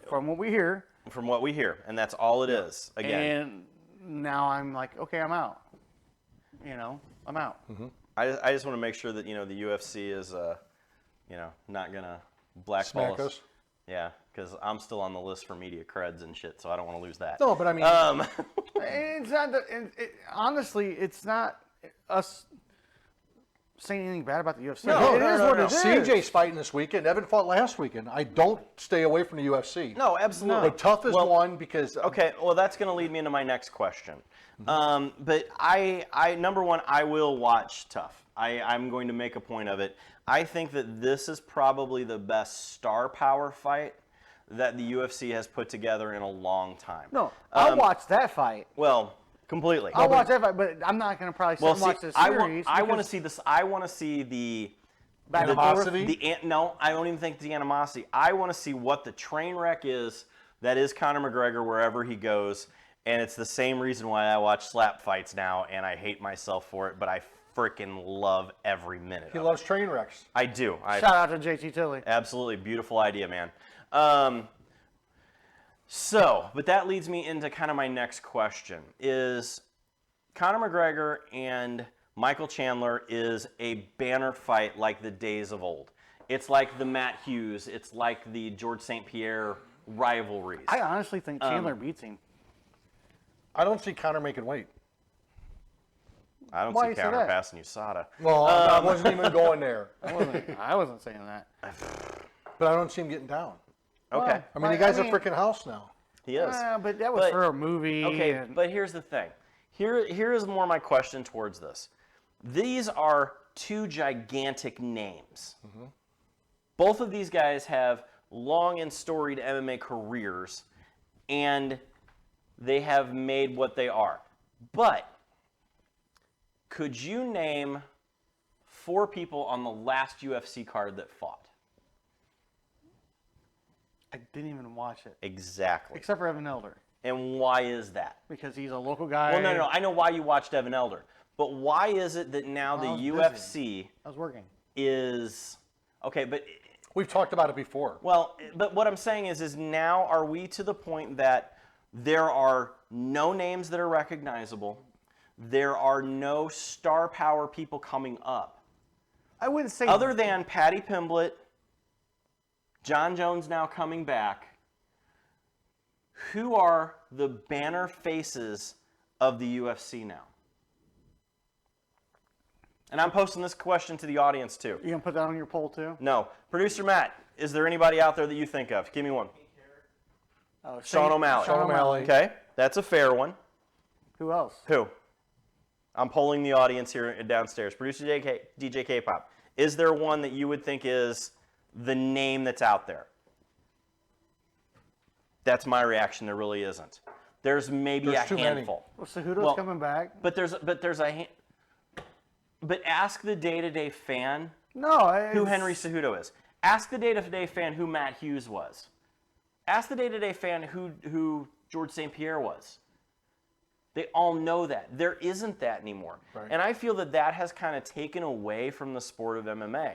C: from what we hear.
A: From what we hear, and that's all it is. Again,
C: And now I'm like, okay, I'm out. You know, I'm out.
A: I just want to make sure that the UFC is not gonna blackball
B: Smack us.
A: Yeah, because I'm still on the list for media creds and shit, so I don't want to lose that.
B: No, but I mean,
C: It's not that. Honestly, it's not us saying anything bad about the UFC.
A: No,
C: it is what it is.
B: CJ's fighting this weekend. Evan fought last weekend. I don't stay away from the UFC.
A: No, absolutely.
B: The toughest one because
A: Okay, well, that's going to lead me into my next question. But I number one, I will watch Tough. I'm going to make a point of it. I think that this is probably the best star power fight that the UFC has put together in a long time.
C: No, I'll watch that fight.
A: Well, completely.
C: I'll watch that fight, but I'm not going to probably sit
A: Well,
C: and watch
A: see,
C: this
A: I
C: series.
A: want to see this. I want to see the
C: back and forth.
B: animosity.
A: No, I don't even think the animosity. I want to see what the train wreck is that is Conor McGregor wherever he goes. And it's the same reason why I watch slap fights now, and I hate myself for it, but I freaking love every minute
B: He
A: of
B: loves train wrecks.
A: it. I do.
C: Shout out to JT Tilley.
A: Absolutely. Beautiful idea, man. But that leads me into kind of my next question is Conor McGregor and Michael Chandler is a banner fight like the days of old. It's like the Matt Hughes. It's like the George St. Pierre rivalries.
C: I honestly think Chandler beats him.
B: I don't see Conor making weight.
A: I don't
C: Why
A: see
C: you say
A: Conor
C: that?
A: passing USADA.
B: Well, I wasn't even going there.
C: I wasn't saying that.
B: But I don't see him getting down.
A: Okay.
B: I mean, the guy's a freaking house now.
A: He is.
C: But that was
A: But-
C: for a movie.
A: Okay,
C: and-
A: but here's the thing. Here is more my question towards this. These are two gigantic names. Both of these guys have long and storied MMA careers, and they have made what they are. But could you name 4 people on the last UFC card that fought.
C: I didn't even watch it.
A: Exactly.
C: Except for Evan Elder.
A: And why is that?
C: Because he's a local guy.
A: Well, no. I know why you watched Evan Elder. But why is it that now
C: Well, I
A: the
C: was
A: UFC
C: I was working.
A: is... Okay, but...
B: We've talked about it before.
A: Well, but what I'm saying is now are we to the point that there are no names that are recognizable, there are no star power people coming up,
C: I wouldn't say
A: other than Paddy Pimblett, John Jones now coming back. Who are the banner faces of the UFC now? And I'm posting this question to the audience too.
C: You gonna put that on your poll too?
A: No. Producer Matt, is there anybody out there that you think of? Give me one.
C: Oh,
A: Sean O'Malley.
B: Sean O'Malley.
A: Okay, that's a fair one.
C: Who else?
A: Who? I'm polling the audience here downstairs. Producer DJ K-Pop. Is there one that you would think is the name that's out there? That's my reaction. There really isn't. There's maybe
B: There's
A: a
B: too many.
A: handful.
C: Well, Cejudo's coming back.
A: But there's a But ask the day-to-day fan
C: No,
A: who Henry Cejudo is. Ask the day-to-day fan who Matt Hughes was. Ask the day-to-day fan who George St. Pierre was. They all know that. There isn't that anymore.
B: Right.
A: And I feel that that has kind of taken away from the sport of MMA.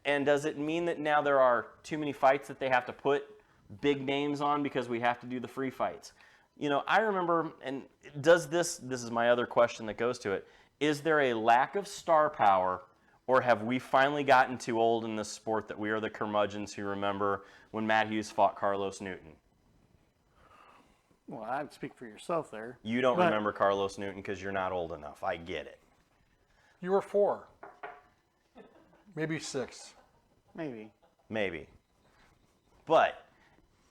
A: And does it mean that now there are too many fights that they have to put big names on because we have to do the free fights? You know, I remember, and does this is my other question that goes to it, is there a lack of star power, or have we finally gotten too old in this sport that we are the curmudgeons who remember when Matt Hughes fought Carlos Newton?
C: Well, I'd speak for yourself there.
A: You don't
C: But-
A: remember Carlos Newton because you're not old enough. I get it.
B: You were 4. Maybe 6.
C: Maybe.
A: Maybe. But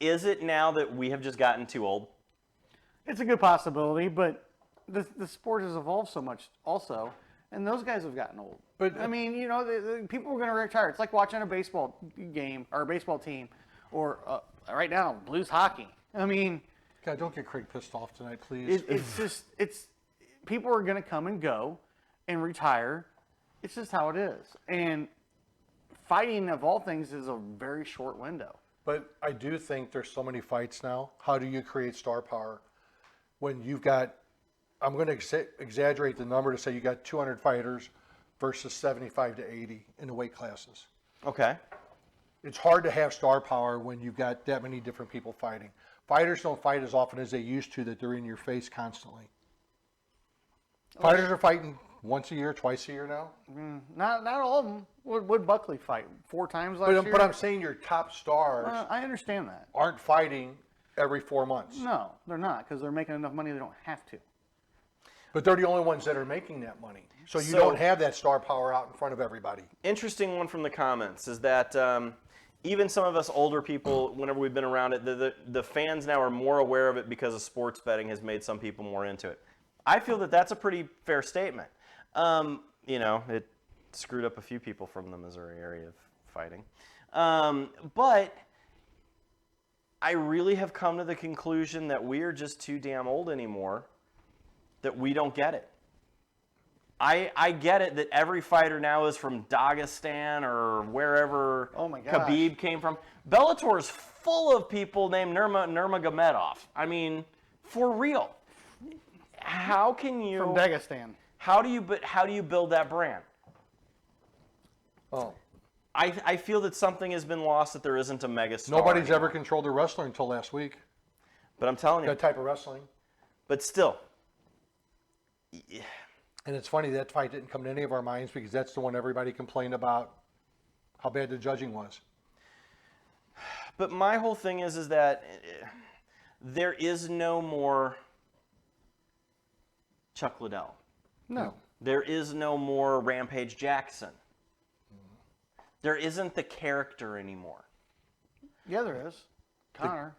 A: is it now that we have just gotten too old?
C: It's a good possibility, but the sport has evolved so much also, and those guys have gotten old.
B: But-
C: I mean, you know, the people are going to retire. It's like watching a baseball game or a baseball team, or right now, Blues hockey. I mean,
B: God, don't get Craig pissed off tonight, please.
C: it's people are going to come and go and retire. It's just how it is. And fighting of all things is a very short window.
B: But I do think there's so many fights now. How do you create star power when you've got, I'm going to exaggerate the number to say you got 200 fighters versus 75 to 80 in the weight classes.
A: Okay.
B: It's hard to have star power when you've got that many different people fighting. Fighters don't fight as often as they used to, that they're in your face constantly. Fighters are fighting once a year, twice a year now.
C: Not all of them. Would Buckley fight 4 times last year?
B: But I'm saying your top stars
C: I understand that.
B: aren't fighting every 4 months.
C: No, they're not, because they're making enough money they don't have to.
B: But they're the only ones that are making that money. So you
A: So-
B: don't have that star power out in front of everybody.
A: Interesting one from the comments is that even some of us older people, whenever we've been around it, the fans now are more aware of it because of sports betting has made some people more into it. I feel that that's a pretty fair statement. You know, it screwed up a few people from the Missouri area of fighting. But I really have come to the conclusion that we are just too damn old anymore, that we don't get it. I get it that every fighter now is from Dagestan or wherever
C: Oh my gosh.
A: Khabib came from. Bellator is full of people named Nurmagomedov. I mean, for real. How can you?
C: From Dagestan.
A: How do you build that brand?
B: Oh,
A: I feel that something has been lost, that there isn't a mega star.
B: nobody's
A: anymore.
B: ever controlled a wrestler until last week.
A: But I'm telling you.
B: That type of wrestling.
A: But still.
B: And it's funny, that fight didn't come to any of our minds because that's the one everybody complained about how bad the judging was.
A: But my whole thing is that there is no more Chuck Liddell.
C: No.
A: There is no more Rampage Jackson. There isn't the character anymore.
C: Yeah, there is. Conor.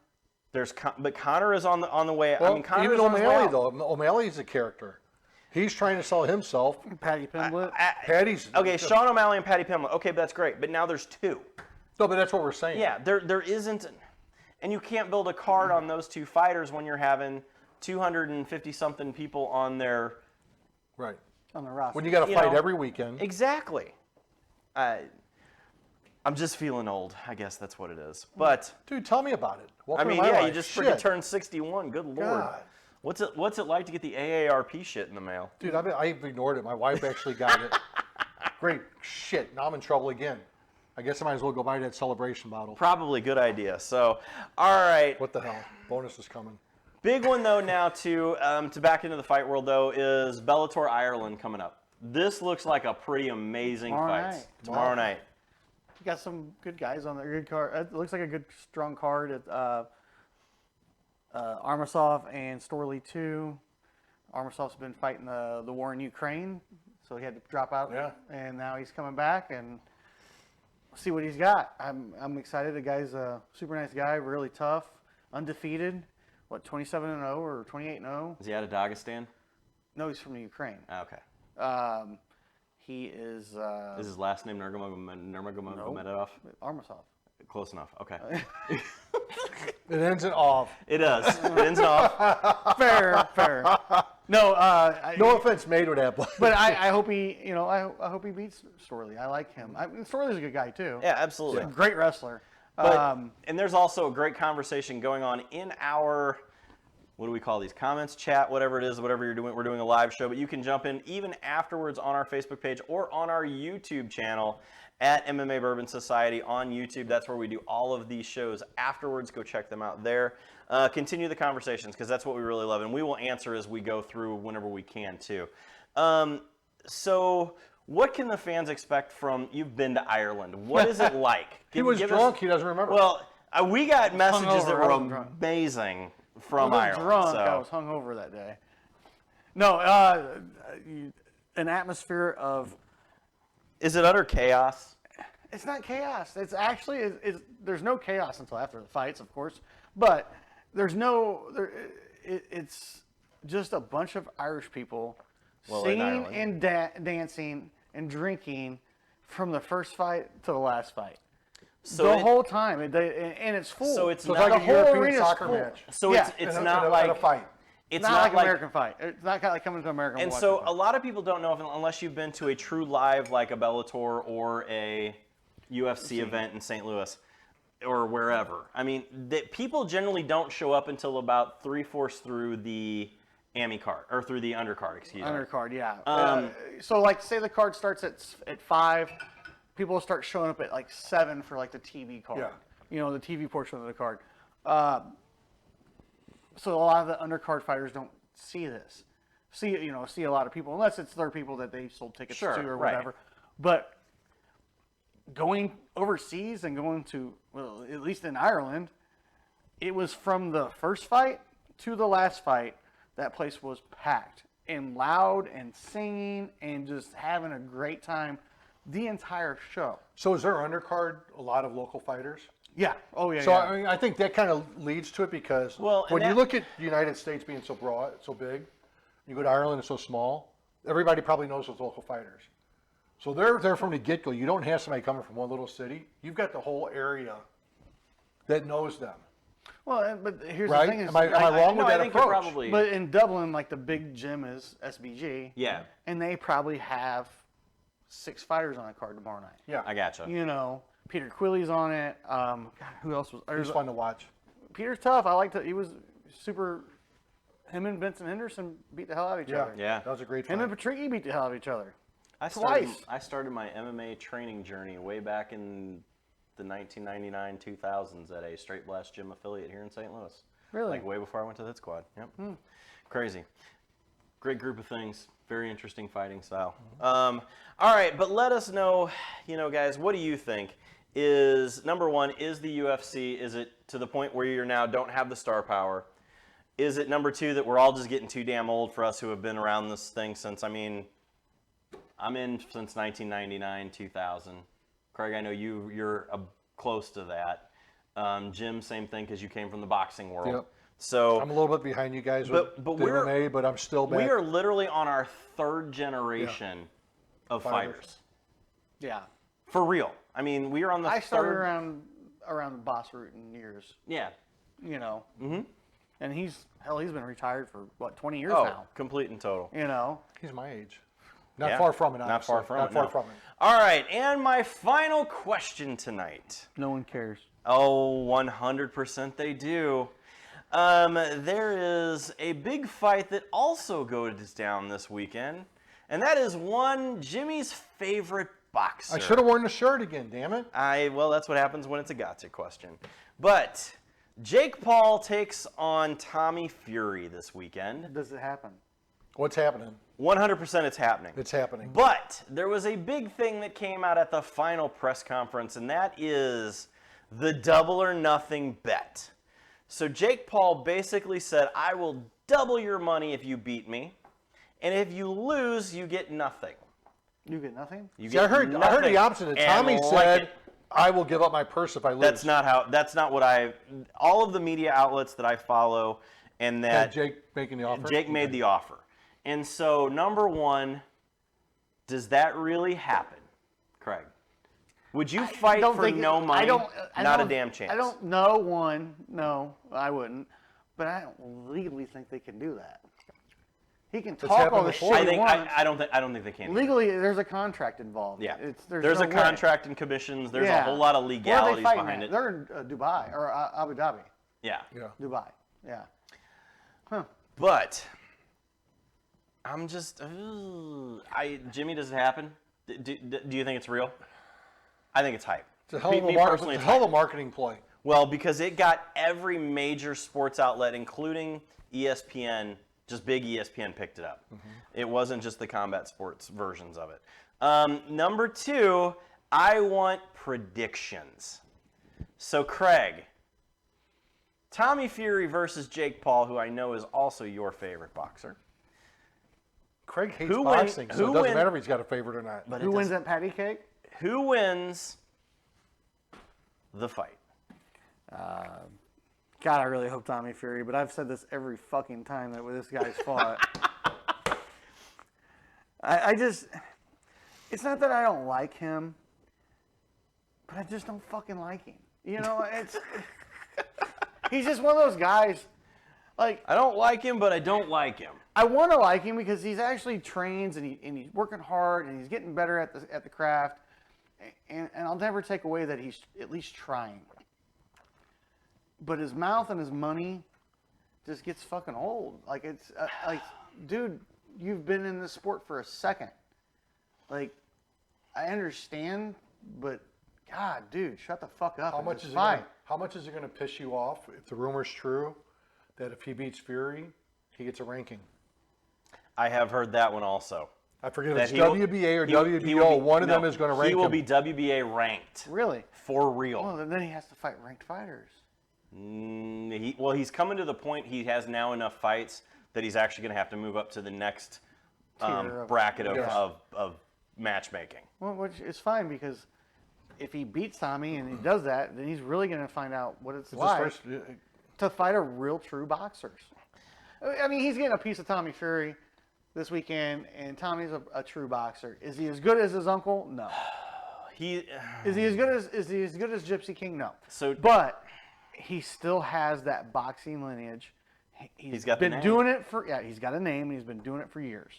A: But Conor is on the way.
B: Well,
A: I mean, Conor
B: even
A: is on his way
B: O'Malley,
A: out.
B: though. O'Malley's a character. He's trying to sell himself.
C: Paddy Pimblett.
B: Patty's...
A: Okay, Sean O'Malley and Paddy Pimblett. Okay, but that's great. But now there's 2.
B: No, but that's what we're saying.
A: Yeah, there isn't, and you can't build a card on those 2 fighters when you're having 250 something people on their.
B: Right.
C: On the roster.
B: When you got to
A: You
B: fight
A: know,
B: every weekend.
A: Exactly. I'm just feeling old. I guess that's what it is. But
B: Dude, tell me about it.
A: I
B: Welcome
A: mean,
B: to my
A: yeah,
B: life.
A: you just
B: Shit.
A: freaking turned 61. Good lord.
B: God.
A: What's it like to get the AARP shit in the mail?
B: Dude, I've ignored it. My wife actually got it. Great shit. Now I'm in trouble again. I guess I might as well go buy that celebration bottle.
A: Probably good idea. So, all right.
B: What the hell? Bonus is coming.
A: Big one though now to back into the fight world though is Bellator Ireland coming up. This looks like a pretty amazing fight. Tomorrow night.
C: You got some good guys on there. Good card. It looks like a good, strong card. Armasov and Storley too. Armasov's been fighting the war in Ukraine, so he had to drop out.
B: Yeah.
C: And now he's coming back, and see what he's got. I'm excited. The guy's a super nice guy, really tough, undefeated. What, 27-0 or 28-0?
A: Is he out of Dagestan?
C: No, he's from the Ukraine.
A: Okay.
C: He is.
A: Is his last name Nurmagomedov?
C: Armasov.
A: Close enough. Okay.
B: It ends in off.
A: It does. It ends off.
C: Fair. No,
B: No offense made with that,
C: but I hope he, I hope he beats Storley. I like him. Storley's a good guy too.
A: Yeah, absolutely.
C: Great wrestler.
A: But, and there's also a great conversation going on in our, what do we call these, comments, chat, whatever it is, whatever you're doing. We're doing a live show, but you can jump in even afterwards on our Facebook page or on our YouTube channel at MMA Bourbon Society on YouTube. That's where we do all of these shows afterwards. Go check them out there. Continue the conversations because that's what we really love, and we will answer as we go through whenever we can too. So what can the fans expect from, you've been to Ireland. What is it like?
B: He was drunk. He doesn't remember.
A: Well, we got messages that
C: hungover, I
A: were
C: wasn't drunk.
A: amazing from
C: I was
A: Ireland.
C: drunk.
A: So.
C: I was hungover that day. No, an atmosphere of.
A: Is it utter chaos?
C: It's not chaos. It's actually there's no chaos until after the fights, of course, but it's just a bunch of Irish people singing and dancing and drinking from the first fight to the last fight.
A: So
C: the whole time, and it's full.
A: So it's
B: so
A: not
B: it's like
C: the
B: a
C: whole
B: European
C: arena's
B: soccer
C: full.
B: match.
A: So
C: Yeah.
A: it's
B: In
A: not
B: a
A: like
B: fight.
C: It's not like American fight. It's not like coming to American.
A: And
C: watch
A: so
C: a
A: a
C: fight.
A: lot of people don't know unless you've been to a true live like a Bellator or a UFC event in St. Louis or wherever. I mean, people generally don't show up until about 3/4 through the AMI card or through the undercard. Excuse me.
C: Undercard, yeah. So like, say the card starts at 5, people will start showing up at like 7 for like the TV card.
B: Yeah.
C: The TV portion of the card. So a lot of the undercard fighters don't see this. See a lot of people, unless it's their people that they sold tickets to or
A: right.
C: whatever. But going overseas and going to, well, at least in Ireland, it was from the first fight to the last fight, that place was packed and loud and singing and just having a great time the entire show.
B: So is there undercard a lot of local fighters?
C: Yeah. Oh, yeah,
B: So
C: yeah.
B: I mean, I think that kind of leads to it because
A: Well, and
B: when you
A: that-
B: look at the United States being so broad, so big, you go to Ireland, it's so small. Everybody probably knows those local fighters. So they're there from the get-go. You don't have somebody coming from one little city. You've got the whole area that knows them.
C: Well, but here's
B: Right?
C: the thing: is,
B: Am I wrong with
A: I
B: that
A: think you're
B: approach?
A: probably.
C: But in Dublin, like the big gym is SBG.
A: Yeah.
C: And they probably have 6 fighters on a card tomorrow night.
B: Yeah,
A: I gotcha.
C: Peter Quilley's on it. God, who else was?
B: it's fun to watch.
C: Peter's tough. I liked it. He was super. Him and Vincent Henderson beat the hell out of each
B: Yeah,
C: other.
A: Yeah.
B: that was a great
C: Him
B: fight.
C: and Patricky beat the hell out of each other.
A: I
C: Twice.
A: started my MMA training journey way back in the 1999 2000s at a Straight Blast Gym affiliate here in St. Louis.
C: Really?
A: Like way before I went to that squad. Yep. Crazy. Great group of things. Very interesting fighting style. All right, but let us know, guys, what do you think? Is number one, is the UFC, is it to the point where you're now don't have the star power? Is it number two that we're all just getting too damn old for us who have been around this thing since, I'm in since 1999, 2000. Craig, I know you're close to that. Jim, same thing because you came from the boxing world.
B: Yep.
A: So
B: I'm a little bit behind you guys
A: But-
B: with
A: but
B: the
A: we're-
B: MMA, but I'm still back.
A: we are literally on our 3rd generation of fighters.
C: Yeah.
A: For real. I mean, we are on the
C: I started
A: third.
C: around the boss route in years.
A: Yeah.
C: Mm-hmm. And he's been retired for what, 20 years
A: Oh,
C: now.
A: complete and total.
B: He's my age. Not
A: Yeah.
B: far from it,
A: Not
B: honestly.
A: far from
B: Not
A: it.
B: far
A: no.
B: from it.
A: All right, and my final question tonight.
C: No one cares.
A: Oh, 100% they do. There is a big fight that also goes down this weekend, and that is one Jimmy's favorite boxer.
B: I should have worn the shirt again, damn it.
A: Well, that's what happens when it's a gotcha question. But Jake Paul takes on Tommy Fury this weekend.
C: Does it happen?
B: What's happening?
A: 100% it's happening.
B: It's happening.
A: But there was a big thing that came out at the final press conference, and that is the double or nothing bet. So Jake Paul basically said, I will double your money if you beat me, and if you lose, you get nothing.
C: You get nothing?
A: You
B: See, I heard the opposite. Tommy said, I will give up my purse if I lose.
A: That's not what all of the media outlets that I follow, and that
B: Jake making the offer?
A: Jake made the offer. And so, number one, does that really happen, Craig? Would you fight for no money? Not a damn chance.
C: I don't know one. No, I wouldn't. But I don't legally think they can do that. He can talk all
B: happened
C: the
B: before.
C: shit he wants.
A: I don't think they can.
C: Legally, there's a contract involved.
A: Yeah.
C: There's
A: a
C: no way.
A: contract and commissions. There's a whole lot of
C: Where are they
A: legalities
C: fighting
A: behind
C: at?
A: it.
C: They're in Dubai or Abu Dhabi.
A: Yeah.
B: Yeah.
C: Dubai. Yeah. Huh.
A: But I'm just, Jimmy, does it happen? Do you think it's real? I think it's hype.
B: It's a hell of
A: Me
B: a,
A: personally,
B: it's a
A: it's
B: hell of
A: hype.
B: a marketing play.
A: Well, because it got every major sports outlet, including ESPN, just big ESPN, picked it up. It wasn't just the combat sports versions of it. Number two, I want predictions. So, Craig, Tommy Fury versus Jake Paul, who I know is also your favorite boxer.
B: Craig hates
A: Who
B: boxing,
A: win-
B: so
A: who
B: it doesn't
A: win-
B: matter if he's got a favorite or not.
A: But
C: Who wins that patty cake?
A: Who wins the fight?
C: God, I really hope Tommy Fury, but I've said this every fucking time that this guy's fought. I just, it's not that I don't like him, but I just don't fucking like him. You know, he's just one of those guys, like,
A: I don't like him, but I don't like him.
C: I want to like him because he's actually trains and he's working hard and he's getting better at the craft, and I'll never take away that he's at least trying. But his mouth and his money just gets fucking old. Like, it's like, dude, you've been in this sport for a second. Like, I understand, but God, dude, shut the fuck up.
B: How much is it going to piss you off if the rumor's true that if he beats Fury, he gets a ranking?
A: I have heard that one also.
B: I forget if
A: That
B: it's
A: he will-
B: WBA or
A: he will
B: WBO.
A: be-
B: One of them
A: no,
B: is going to rank
A: He will
B: him.
A: be WBA ranked.
C: Really?
A: For real.
C: Well, then he has to fight ranked fighters.
A: He's coming to the point he has now enough fights that he's actually going to have to move up to the next
C: Tier of-
A: bracket
C: yeah.
A: of matchmaking.
C: Well, which is fine because if he beats Tommy and he does that, then he's really going to find out what it's like to fight a real true boxer. I mean, he's getting a piece of Tommy Fury this weekend, and Tommy's a true boxer. Is he as good as his uncle? No. Is he as good as Gypsy King? No. But he still has that boxing lineage.
A: He's got the
C: been
A: name.
C: doing it for he's got a name and he's been doing it for years.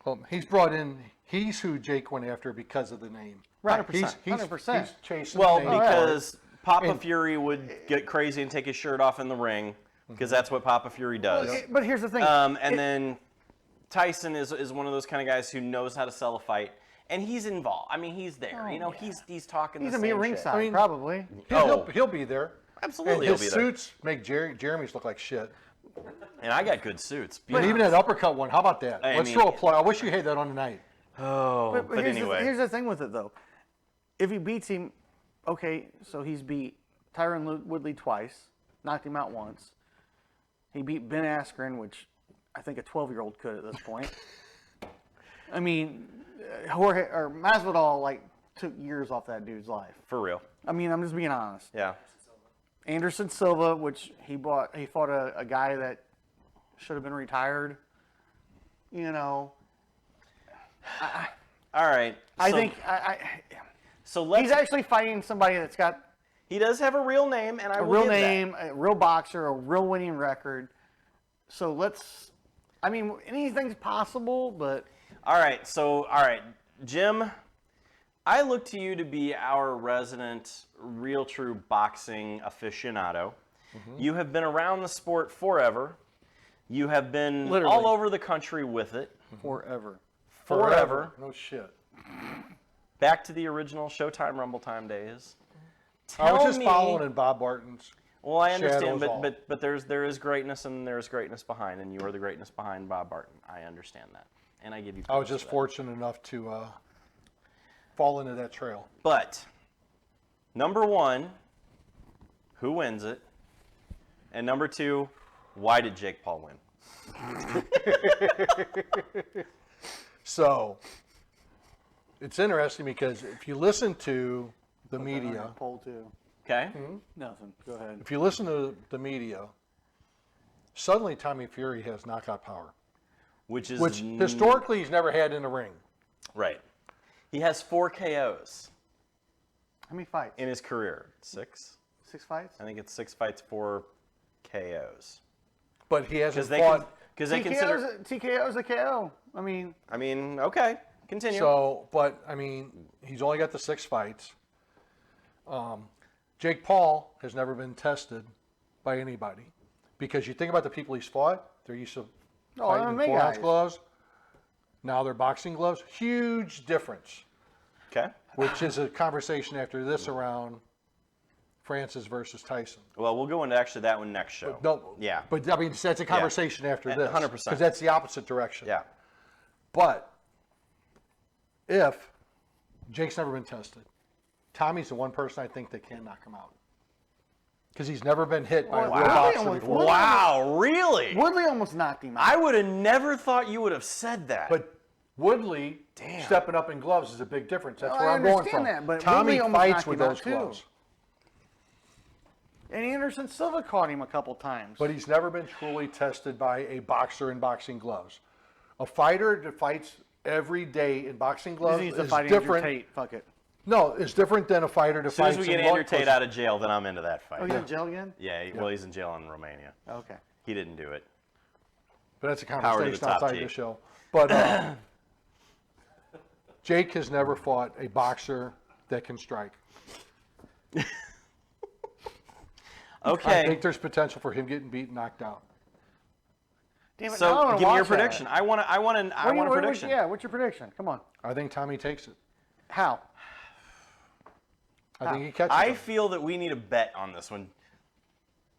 B: Well, he's who Jake went after because of the name.
C: Right.
A: 100%.
C: 100%.
B: He's chasing
A: Well,
B: the name.
A: because Papa Fury would get crazy and take his shirt off in the ring because that's what Papa Fury does.
C: But here's the thing.
A: And then Tyson is one of those kind of guys who knows how to sell a fight, and he's involved. I mean, he's there. He's talking.
C: He's
A: the
C: gonna be
A: same
C: ringside,
A: shit.
B: mean,
C: probably.
B: He'll be there.
A: Absolutely,
B: And
A: he'll
B: his
A: be there.
B: suits make Jeremy's look like shit.
A: And I got good suits.
B: And even that uppercut one, how about that?
A: I
B: Let's
A: mean-
B: throw a play. I wish you had that on tonight.
A: Oh, but
C: here's
A: anyway.
C: here's the thing with it though. If he beats him, okay, so he's beat Tyron Woodley twice, knocked him out once. He beat Ben Askren, which I think a 12-year-old could at this point. I mean, Jorge or Masvidal took years off that dude's life.
A: For real.
C: I mean, I'm just being honest.
A: Yeah.
C: Anderson Silva, which he fought a guy that should have been retired. You know,
A: All right.
C: I
A: so,
C: think
A: so. Let's.
C: he's actually fighting somebody that's got
A: He does have a real name, and I
C: a
A: will
C: real
A: give that.
C: name, a real boxer, a real winning record. So let's I mean, anything's possible, but
A: All right, Jim, I look to you to be our resident, real true boxing aficionado. You have been around the sport forever. You have been
C: Literally.
A: all over the country with it.
C: forever.
A: Forever.
B: No shit.
A: Back to the original Showtime Rumble Time days.
B: I was
A: Tell
B: just
A: me-
B: following in Bob Barton's.
A: Well, I understand,
B: shadows all.
A: but there is greatness and there is greatness behind, and you are the greatness behind Bob Barton. I understand that, and I give you.
B: I was
A: kudos
B: just
A: for that.
B: fortunate enough to fall into that trail.
A: But number one, who wins it? And number two, why did Jake Paul win?
B: So it's interesting because if you listen to the media,
C: Poll too.
A: Okay.
C: Nothing. Go ahead.
B: if you listen to the media, suddenly Tommy Fury has knockout power,
A: Which is
B: which historically he's never had in the ring.
A: right. He has 4 KOs
C: How many fights?
A: in his career. 6.
C: 6 fights?
A: I think it's 6 fights, 4 KOs.
B: But he hasn't
A: Because
B: fought.
A: they consider.
C: TKO's a KO. I mean,
A: Okay. Continue.
B: So, but I mean, he's only got the 6 fights. Jake Paul has never been tested by anybody because you think about the people he's fought, they're used to fighting in
C: MMA
B: 4-ounce
C: guys.
B: gloves. Now they're boxing gloves. Huge difference,
A: Okay.
B: which is a conversation after this around Francis versus Tyson.
A: Well, we'll go into actually that one next show.
B: No,
A: Yeah.
B: but I mean, that's a conversation after this.
A: 100%.
B: Because that's the opposite direction.
A: Yeah.
B: But if Jake's never been tested, Tommy's the one person I think that can knock him out. Because he's never been hit by a
C: Wow.
B: real boxer
C: Almost-
B: before.
A: Wow. Really?
C: Woodley almost knocked him out.
A: I would have never thought you would have said that.
B: But Woodley
A: Damn.
B: stepping up in gloves is a big difference. That's
C: No,
B: where
C: I
B: I'm going
C: understand
B: from.
C: that, but
B: Tommy
C: Woodley almost
B: fights
C: knocked
B: with
C: him out
B: those
C: too.
B: gloves.
C: And Anderson Silva caught him a couple times.
B: But he's never been truly tested by a boxer in boxing gloves. A fighter that fights every day in boxing
C: he
B: gloves
C: needs to
B: is
C: fight Andrew
B: different.
C: Tate. Fuck it.
B: No, it's different than a fighter that
A: as soon
B: fights
A: as we get
B: in
A: Andrew
B: one
A: Tate
B: person.
A: out of jail, then I'm into that fight.
C: Oh, he's in jail again?
A: Yeah, well, he's in jail in Romania.
C: Okay.
A: He didn't do it.
B: But that's a
A: Power to
B: conversation
A: the top
B: outside
A: G.
B: the show. But Jake has never fought a boxer that can strike.
A: Okay.
B: I think there's potential for him getting beat and knocked out.
C: Damn it, now I
A: So
C: wanna
A: give me your
C: watch that.
A: prediction. I want a prediction.
C: Yeah, what's your prediction? Come on.
B: I think Tommy takes it.
C: How?
B: I think he catches
A: I
B: him.
A: feel that we need a bet on this one.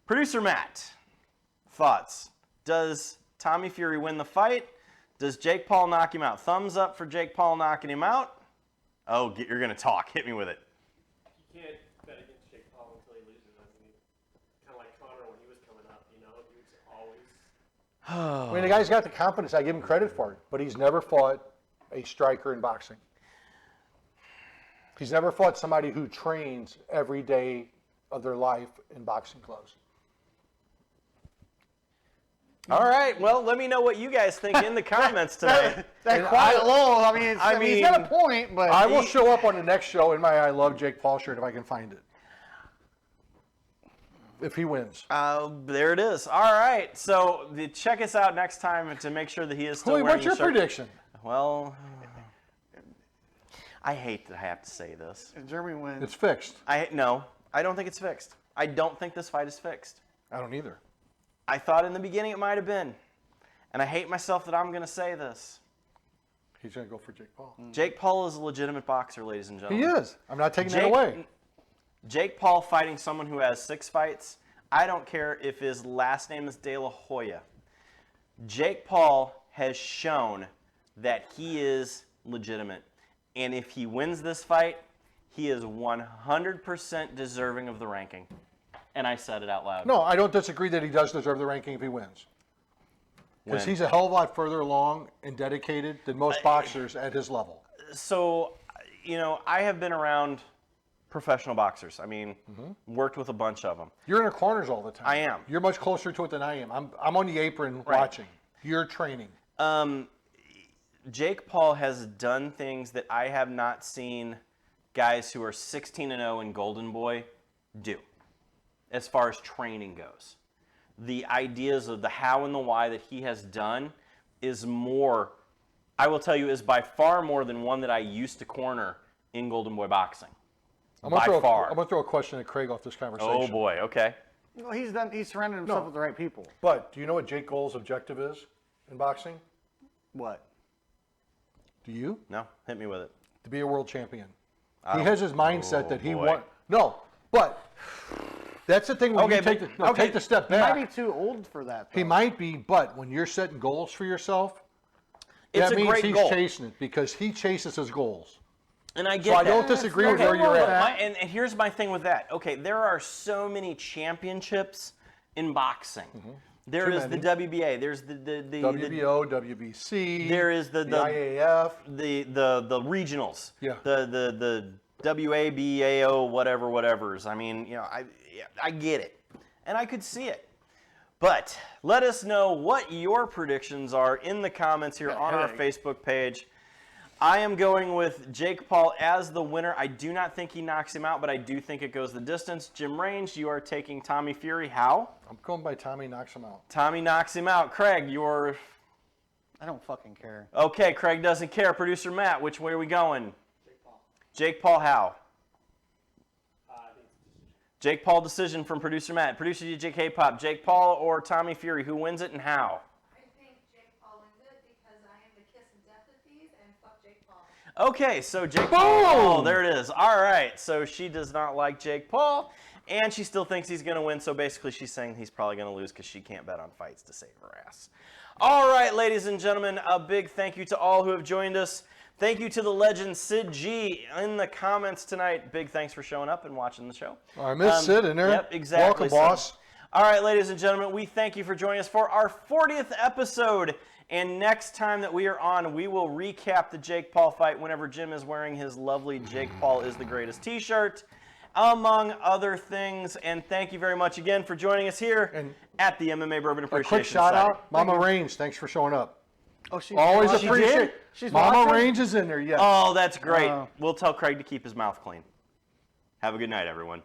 A: Producer Matt, thoughts? Does Tommy Fury win the fight? Does Jake Paul knock him out? Thumbs up for Jake Paul knocking him out. Oh, you're going to talk. Hit me with it.
D: You can't bet against Jake Paul until he loses. I mean, kind of like Conor when he was coming up, you know, he was always.
B: I mean, the guy's got the confidence. I give him credit for it. But he's never fought a striker in boxing. He's never fought somebody who trains every day of their life in boxing gloves.
A: All right. Well, let me know what you guys think in the comments tonight.
C: That
B: And
C: quiet
B: I-
C: lull, I mean, he's got a
A: mean,
C: point, but
B: I will show up on the next show in my I Love Jake Paul shirt if I can find it. If he wins.
A: There it is. All right. So check us out next time to make sure that he is still
B: Holy,
A: wearing
B: what's your
A: the shirt.
B: prediction?
A: Well, I hate that I have to say this.
C: if Jeremy wins.
B: It's fixed.
A: No, I don't think it's fixed. I don't think this fight is fixed.
B: I don't either.
A: I thought in the beginning it might have been. And I hate myself that I'm going to say this.
B: He's going to go for Jake Paul.
A: Jake Paul is a legitimate boxer, ladies and
B: He
A: gentlemen.
B: is. I'm not taking that away.
A: Jake Paul fighting someone who has 6 fights. I don't care if his last name is De La Hoya. Jake Paul has shown that he is legitimate. And if he wins this fight, he is 100% deserving of the ranking. And I said it out loud.
B: No, I don't disagree that he does deserve the ranking if he wins. Because
A: When?
B: he's a hell of a lot further along and dedicated than most boxers at his level.
A: So, I have been around professional boxers. I mean, worked with a bunch of them.
B: You're in the corners all the time.
A: I am.
B: You're much closer to it than I am. I'm on the apron watching. You're training.
A: Jake Paul has done things that I have not seen guys who are 16-0 in Golden Boy do, as far as training goes. The ideas of the how and the why that he has done is more, I will tell you, is by far more than one that I used to corner in Golden Boy boxing.
B: I'm
A: By far.
B: going to throw a question at Craig off this conversation.
A: Oh boy, okay.
C: Well, he's surrounded himself with the right people.
B: But do you know what Jake Gold's objective is in boxing?
C: What?
B: Do you?
A: No, hit me with it.
B: To be a world champion. He has his mindset that he
A: boy.
B: wants. No, but that's the thing when
A: Okay,
B: you take
A: but-
B: take the step
C: He
B: back.
C: might be too old for that. Though.
B: He might be, but when you're setting goals for yourself,
A: It's
B: that
A: a
B: means
A: great
B: he's
A: goal.
B: chasing it because he chases his goals.
A: And I get
B: So I
A: that.
B: don't disagree with
A: Okay,
B: where you're
A: well,
B: at.
A: and here's my thing with that. Okay, there are so many championships in boxing. There
B: Too
A: is the
B: many.
A: WBA. There's the
B: WBO, WBC.
A: There is the
B: IAF.
A: the regionals.
B: Yeah.
A: The WABAO whatever's. I mean, I get it, and I could see it. But let us know what your predictions are in the comments here on our Facebook page. I am going with Jake Paul as the winner. I do not think he knocks him out, but I do think it goes the distance. Jim Range, you are taking Tommy Fury. How?
B: I'm going by Tommy knocks him out.
A: Tommy knocks him out. Craig, you're...
C: I don't fucking care.
A: Okay, Craig doesn't care. Producer Matt, which way are we going?
D: Jake Paul.
A: Jake Paul, how?
D: I think it's decision.
A: Jake Paul decision from Producer Matt. Producer DJ K-Pop, Jake Paul or Tommy Fury? Who wins it and how?
E: I think Jake Paul wins it because I am the kiss and death of these, and fuck Jake Paul.
A: Okay, so Jake Paul. Oh, there it is. All right, so she does not like Jake Paul, and she still thinks he's going to win. So basically, she's saying he's probably going to lose because she can't bet on fights to save her ass. All right, ladies and gentlemen, a big thank you to all who have joined us. Thank you to the legend Sid G in the comments tonight. Big thanks for showing up and watching the show.
B: I miss Sid in there.
A: Yep, exactly.
B: Welcome, boss.
A: All right, ladies and gentlemen, we thank you for joining us for our 40th episode. And next time that we are on, we will recap the Jake Paul fight whenever Jim is wearing his lovely Jake Paul is the greatest t-shirt, among other things. And thank you very much again for joining us here
B: And
A: at the MMA Bourbon
B: A
A: Appreciation
B: quick shout
A: Society.
B: out, Mama Range. Thanks for showing up.
C: Oh, she
B: Always
C: she
B: appreciate.
C: did? She's
B: Mama
C: watching?
B: Range is in there. Yes.
A: Oh, that's great.
C: Oh.
A: We'll tell Craig to keep his mouth clean. Have a good night, everyone.